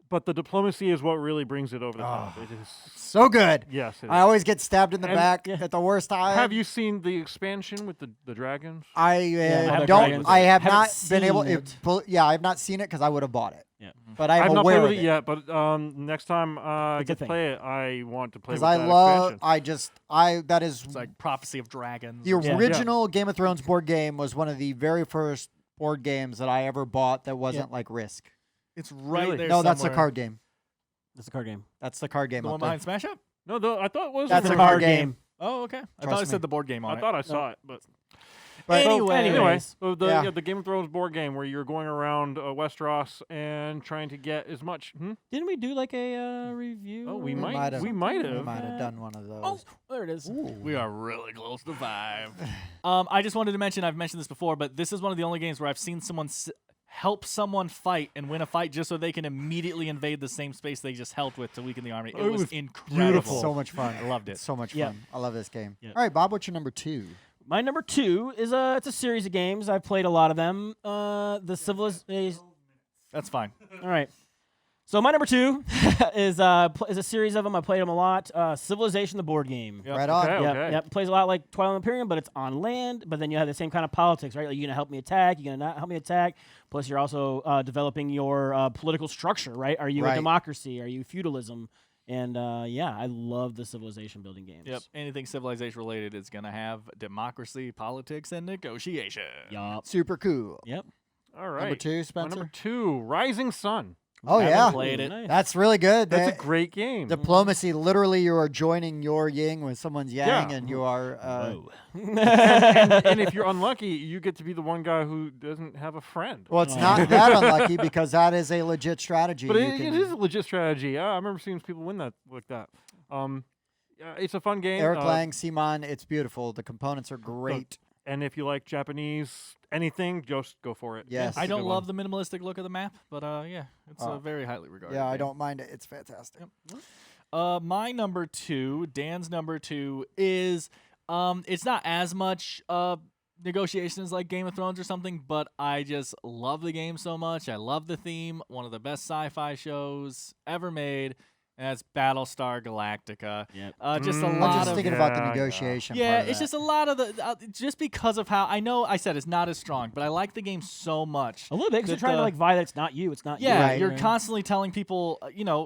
but the diplomacy is what really brings it over the top. It is. So good. Yes. It is. I always get stabbed in the And- back at the worst time. Have you seen the expansion with the dragons? I Mother don't. Dragons. I have Haven't not been able. seen Yeah, I have not seen it because I would have bought it. Yeah. But I'm I've not aware played of with it yet, but next time I It's a get to thing. play it, I want to play with because I that love. expansion. That is It's like Prophecy of Dragons. the or something. original Game of Thrones board game was one of the very first board games that I ever bought that wasn't like Risk. It's right Really? there. No, that's the somewhere. card game. That's a card game. That's the card game. The up one there. behind Smash Up? No, I thought it was. That's the a first- card game. Oh, okay. I Trust thought I me. said the board game on I it. thought I saw it, but But Anyway, Anyways. so the Yeah. the Game of Thrones board game where you're going around Westeros and trying to get as much. Didn't we do like a review? Oh, we We might might have. we might We have. might have done one of those. Oh, there it is. We are really close to 5. I just wanted to mention, I've mentioned this before, but this is one of the only games where I've seen someone help someone fight and win a fight just so they can immediately invade the same space they just helped with to weaken the army. It was incredible. beautiful. So much fun. I loved it. So much Yep. fun. I love this game. Yep. All right, Bob, what's your number 2? My number 2 is it's a series of games. I've played a lot of them. The Civilization. That's fine. All right. So my number 2 is a series of them. I played them a lot. Civilization, the board game. Yep. Right on. Okay. Yep. It plays a lot like Twilight Imperium, but it's on land. But then you have the same kind of politics, right? Like you're gonna help me attack. You're gonna not help me attack. Plus, you're also developing your political structure, right? Are you a Right. democracy? Are you feudalism? And I love the civilization building games. Yep. Anything civilization related is going to have democracy, politics, and negotiation. Yup. Super cool. Yep. All right. Number 2, My Spencer. number 2, Rising Sun. Oh Haven't yeah, played it. Nice. that's really good. That's That- a great game. diplomacy. Literally, you are joining your yin with someone's yang, Yeah. and you are. Whoa. and if you're unlucky, you get to be the one guy who doesn't have a friend. Well, it's Oh. not that unlucky because that is a legit strategy. But You it can- is a legit strategy. I remember seeing people win that like that. It's a fun game. Eric Lang, Simon. It's beautiful. The components are great. And if you like Japanese anything, just go for it. Yes. I It's a don't good love one. the minimalistic look of the map, but yeah, it's very highly regarded. Yeah, I game. don't mind it. It's fantastic. My number 2, Dan's number 2 is it's not as much negotiations like Game of Thrones or something, but I just love the game so much. I love the theme. One of the best sci-fi shows ever made. And that's Battlestar Galactica. Yep. Just a Mm, I'm lot just of thinking about the Yeah, negotiation. yeah, part of it's that. just a lot of the just because of how I know I said it's not as strong, but I like the game so much. A little bit because you're that, trying to like violate. It's not you. It's not Yeah, you. Right. you're constantly telling people,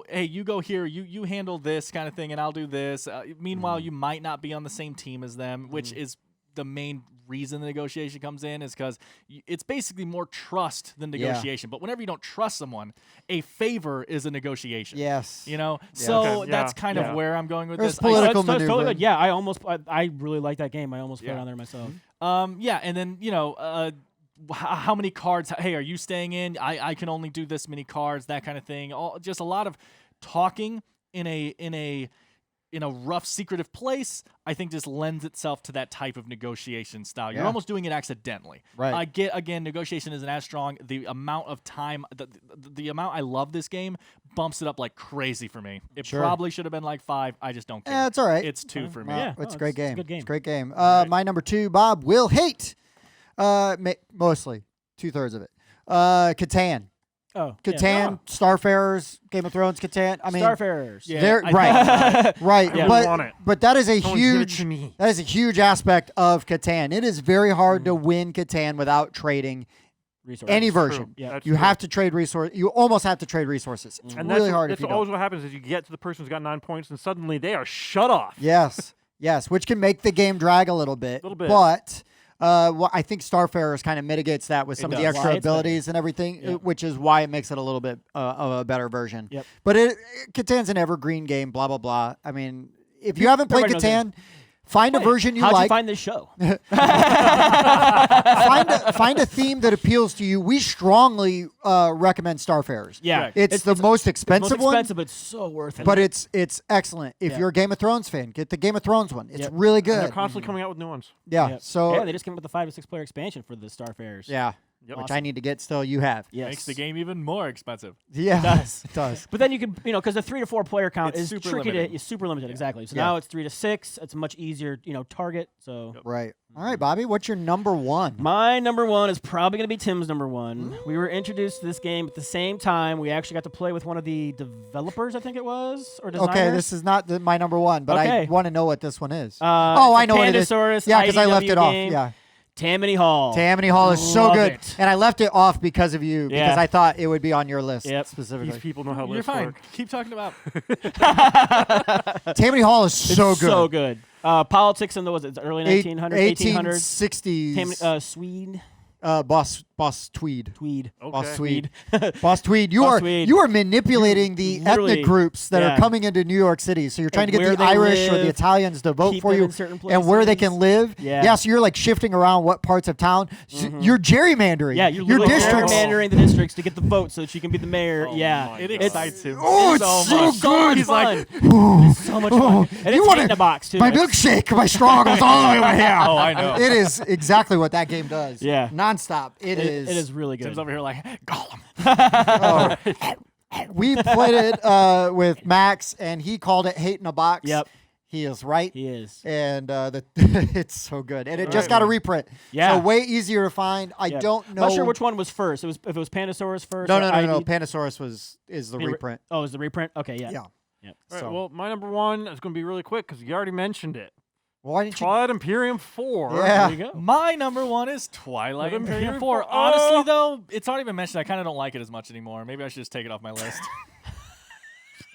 hey, you go here, you handle this kind of thing, and I'll do this. Meanwhile, you might not be on the same team as them, which is the main reason the negotiation comes in, is because it's basically more trust than Yeah. negotiation. But whenever you don't trust someone, a favor is a negotiation. Yes. So Okay, that's yeah, kind yeah. of where I'm going with There's this. political That's totally maneuvering. good. Yeah, I really like that game. I almost put it Yeah. on there myself. Yeah, and then how many cards? Hey, are you staying in? I can only do this many cards. That kind of thing. Just a lot of talking in a rough, secretive place. I think just lends itself to that type of negotiation style. You're Yeah. almost doing it accidentally. Right. I get again, negotiation isn't as strong. The amount of time, the amount I love this game bumps it up like crazy for me. It Sure. probably should have been like 5. I just don't care. Yeah, it's all right. It's 2 for me. Well, Yeah, it's no, a great it's a game. good game. It's a great game. Right. My number 2, Bob will hate. Mostly 2/3 of it. Catan. Oh, Catan, Starfarers, Game of Thrones, Catan. I mean, Starfarers. Yeah, they're I right, right. I really But want it. but that is a Someone give it huge to me. that is a huge aspect of Catan. It is very hard to win Catan without trading Resources. any True. version. Yeah. That's You true. have to trade resource. You almost have to trade resources. It's And really hard if that's you always don't. what happens is you get to the person who's got 9 points and suddenly they are shut off. Yes, yes, which can make the game drag a little bit. Little bit. But I think Starfarers kind of mitigates that with some of the does. extra Why it's better. abilities and everything, Yeah. which is why it makes it a little bit of a better version. Yep. But Catan's an evergreen game. Blah blah blah. I mean, if you haven't played Everybody knows Catan, find a version you How'd like. you find this show? find a theme that appeals to you. We strongly recommend Starfarers. Yeah, Correct. It's the most expensive most one. expensive, but it's so worth it. But it's excellent. If Yeah. you're a Game of Thrones fan, get the Game of Thrones one. It's Yep. really And they're good. constantly coming out with new ones. Yeah. Yep. So yeah, they just came up with the 5 to 6 player expansion for the Starfarers. yeah, Yep. which I need to get. Still, you have. Yes. Makes the game even more expensive. Yeah, It does. it does. But then you can, because the 3 to 4 player count It's is super tricky limited. to, it's super limited, exactly. So Yeah. now it's 3 to 6. It's a much easier, target. So Right. All right, Bobby. What's your number 1? my number 1 is probably going to be Tim's number 1. We were introduced to this game at the same time. We actually got to play with one of the developers, I think it was, or designers. Okay, this is not my number 1, but I Okay. want to know what this one is. Oh, I know what it is. Yeah, because I left it off. Game, Yeah. Tammany Hall. Tammany Hall is so Love good, it. and I left it off because of you Yeah. because I thought it would be on your list Yep. specifically. These people know how You're lists fine. work. Keep talking about. Tammany Hall is so It's good. So good. Politics in the early 1900s, 1800s. 1860s. Swede. Boss Boss Tweed. Tweed. Boss Okay. Tweed. Boss Tweed. You Boss are Tweed. you are manipulating the Literally, ethnic groups that yeah. are coming into New York City. So you're trying to get where the they Irish or the live, Italians to vote keep for them you in certain and where they places. can live. Yeah. So you're like shifting around what parts of town. You're gerrymandering. Yeah, you're your literally districts. gerrymandering the districts to get the vote so that you can be the mayor. Oh yeah, my it God. excites him. Oh, it's so so good. much He's like, fun. It's so much fun. And You it's wanna- in the box too. My It's- milkshake, my straw goes all the way over here. oh, I know. It is exactly what that game does. Yeah. Nonstop. It is. It is really good. Tim's over here like, Gollum. Oh. We played it with Max, and he called it Hate in a Box. Yep. He is right. He is. And it's so good. And it just got a reprint. Yeah. So way easier to find. I Yeah. don't know. Not sure which one was first. It was if it was Pandasaurus first. No, or no, no, no. ID. Panasaurus is the Re- reprint. Oh, is the reprint? Okay, yeah. Yeah. Yep. All right, So- well, my number one is going to be really quick because you already mentioned it. Why didn't you? Twilight Imperium 4. Yeah. There you go. My number one is Twilight Imperium Imperium 4. 4. Honestly, though, it's already been mentioned. I kind of don't like it as much anymore. Maybe I should just take it off my list.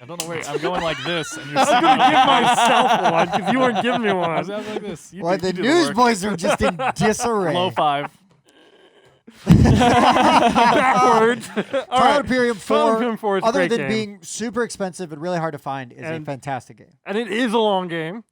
I don't know where I'm going like this. And you're I was sitting going to like- give myself one because you weren't giving me I was one. like this. You Well, do- the you do news work. boys are just in disarray. Low five. Backwards. All Twilight right. Imperium 4, Twilight Imperium 4 is a other great than game. being super expensive and really hard to find, is a And- fantastic game. And it is a long game.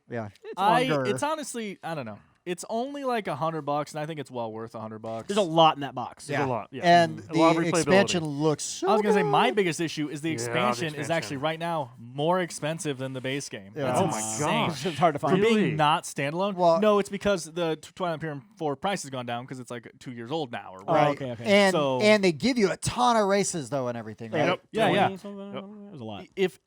Yeah. It's longer. It's honestly, I don't know. It's only like $100, and I think it's well worth $100. There's a lot in that box. There's a lot. Yeah. And A lot of the replayability. expansion looks so I was gonna say good. my biggest issue is the Yeah, the expansion is expansion. actually right now more expensive than the base game. Yeah. That's Oh my insane. gosh. It's hard to For find. Really? being not standalone. Well- no, it's because the Twilight Imperium 4 price has gone down because it's like 2 years old now. Or Oh, Right. whatever. okay. And So- and they give you a ton of races though and everything. Right? Yep. Yeah, yeah. 20 something? Yep. It was a lot. If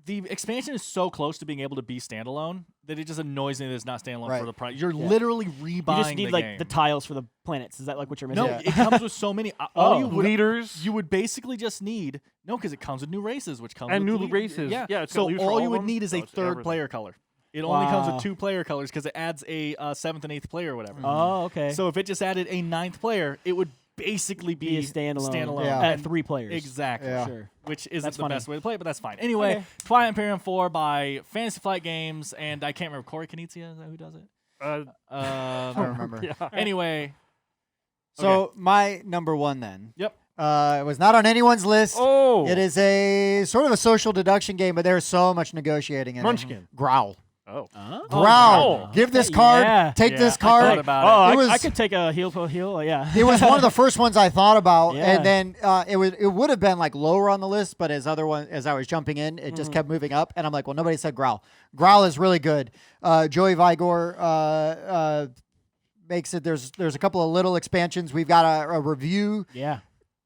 the expansion is so close to being able to be standalone that it just annoys me that it's not standalone Right. for the price. You're Yeah. literally rebuying You just need the like game. the tiles for the planets. Is that like what you're missing? No, Yeah. it comes with so many. All Oh. you would Leaders. you would basically just need because it comes with new races, which comes And with new lead- races. Yeah, Yeah, it's got so leaders for all all you of would them. need is So a it's third everything. player color. It only comes Wow. with 2 player colors because it adds a 7th and 8th player or whatever. Oh, okay. So if it just added a 9th player, it would basically be a standalone. Yeah. At 3 players. Exactly. Yeah. Sure. Which isn't That's the funny. best way to play it, but that's fine. Anyway, Okay. Twilight Imperium 4 by Fantasy Flight Games, and I can't remember, Corey Knizia, is that who does it? I don't remember. Yeah. Anyway, So my number one then. Yep. It was not on anyone's list. Oh. It is a sort of a social deduction game, but there's so much negotiating in Munchkin. it. Growl. Oh. Growl. Give this card. Yeah. Take Yeah, this I thought card. about Oh, it. It I was- could take a heel for heel. Yeah. It was one of the first ones I thought about, Yeah. and then it would have been like lower on the list, but as I was jumping in, it just kept moving up, and I'm like, well, nobody said Growl. Growl is really good. Joey Vigor makes it. There's a couple of little expansions. We've got a review. Yeah.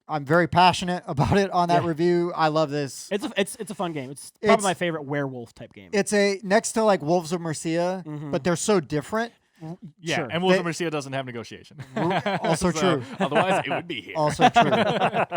I'm very passionate about it on that Yeah. review. I love this. It's a fun game. It's It's- probably my favorite werewolf type game. It's a next to like Wolves of Mercia, Mhm. but they're so different. Yeah, Sure. and Wolves They- of Mercia doesn't have negotiation. Also So, true. Otherwise, it would be here. Also true.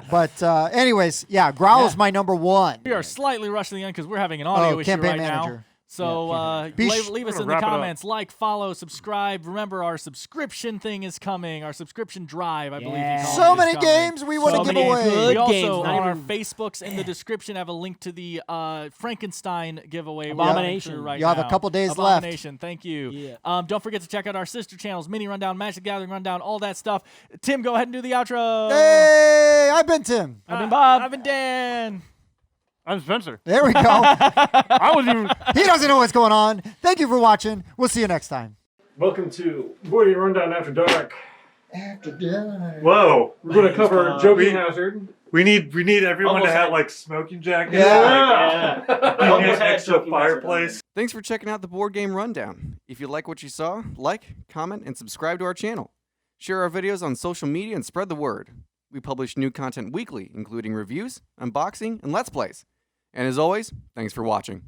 But anyways, yeah, Growl is my number one. We are slightly rushing the end because we're having an audio issue campaign right now. manager. So Be leave us We're in gonna the wrap it up. comments. Like, follow, subscribe. Remember, our subscription thing is coming. Our subscription drive, I believe. Yeah. you call So it, is many coming. games we want So to give many away. good We also games, on not our even- Facebooks in the description have a link to the Frankenstein giveaway. we're Abomination. going through Right You have a now. couple days left. Abomination. Thank you. Yeah. Don't forget to check out our sister channels, Mini Rundown, Magic the Gathering Rundown, all that stuff. Tim, go ahead and do the outro. Hey, I've been Tim. I've been Bob. I've been Dan. I'm Spencer. There we go. I was even. He doesn't know what's going on. Thank you for watching. We'll see you next time. Welcome to Board Game Rundown After Dark. After dinner. Whoa. We're going to cover Bob. Joking Hazard. We need everyone Almost to have had- like smoking jackets, Yeah. like an extra fireplace. Thanks for checking out the Board Game Rundown. If you like what you saw, like, comment, and subscribe to our channel. Share our videos on social media and spread the word. We publish new content weekly, including reviews, unboxing, and Let's Plays. And as always, thanks for watching.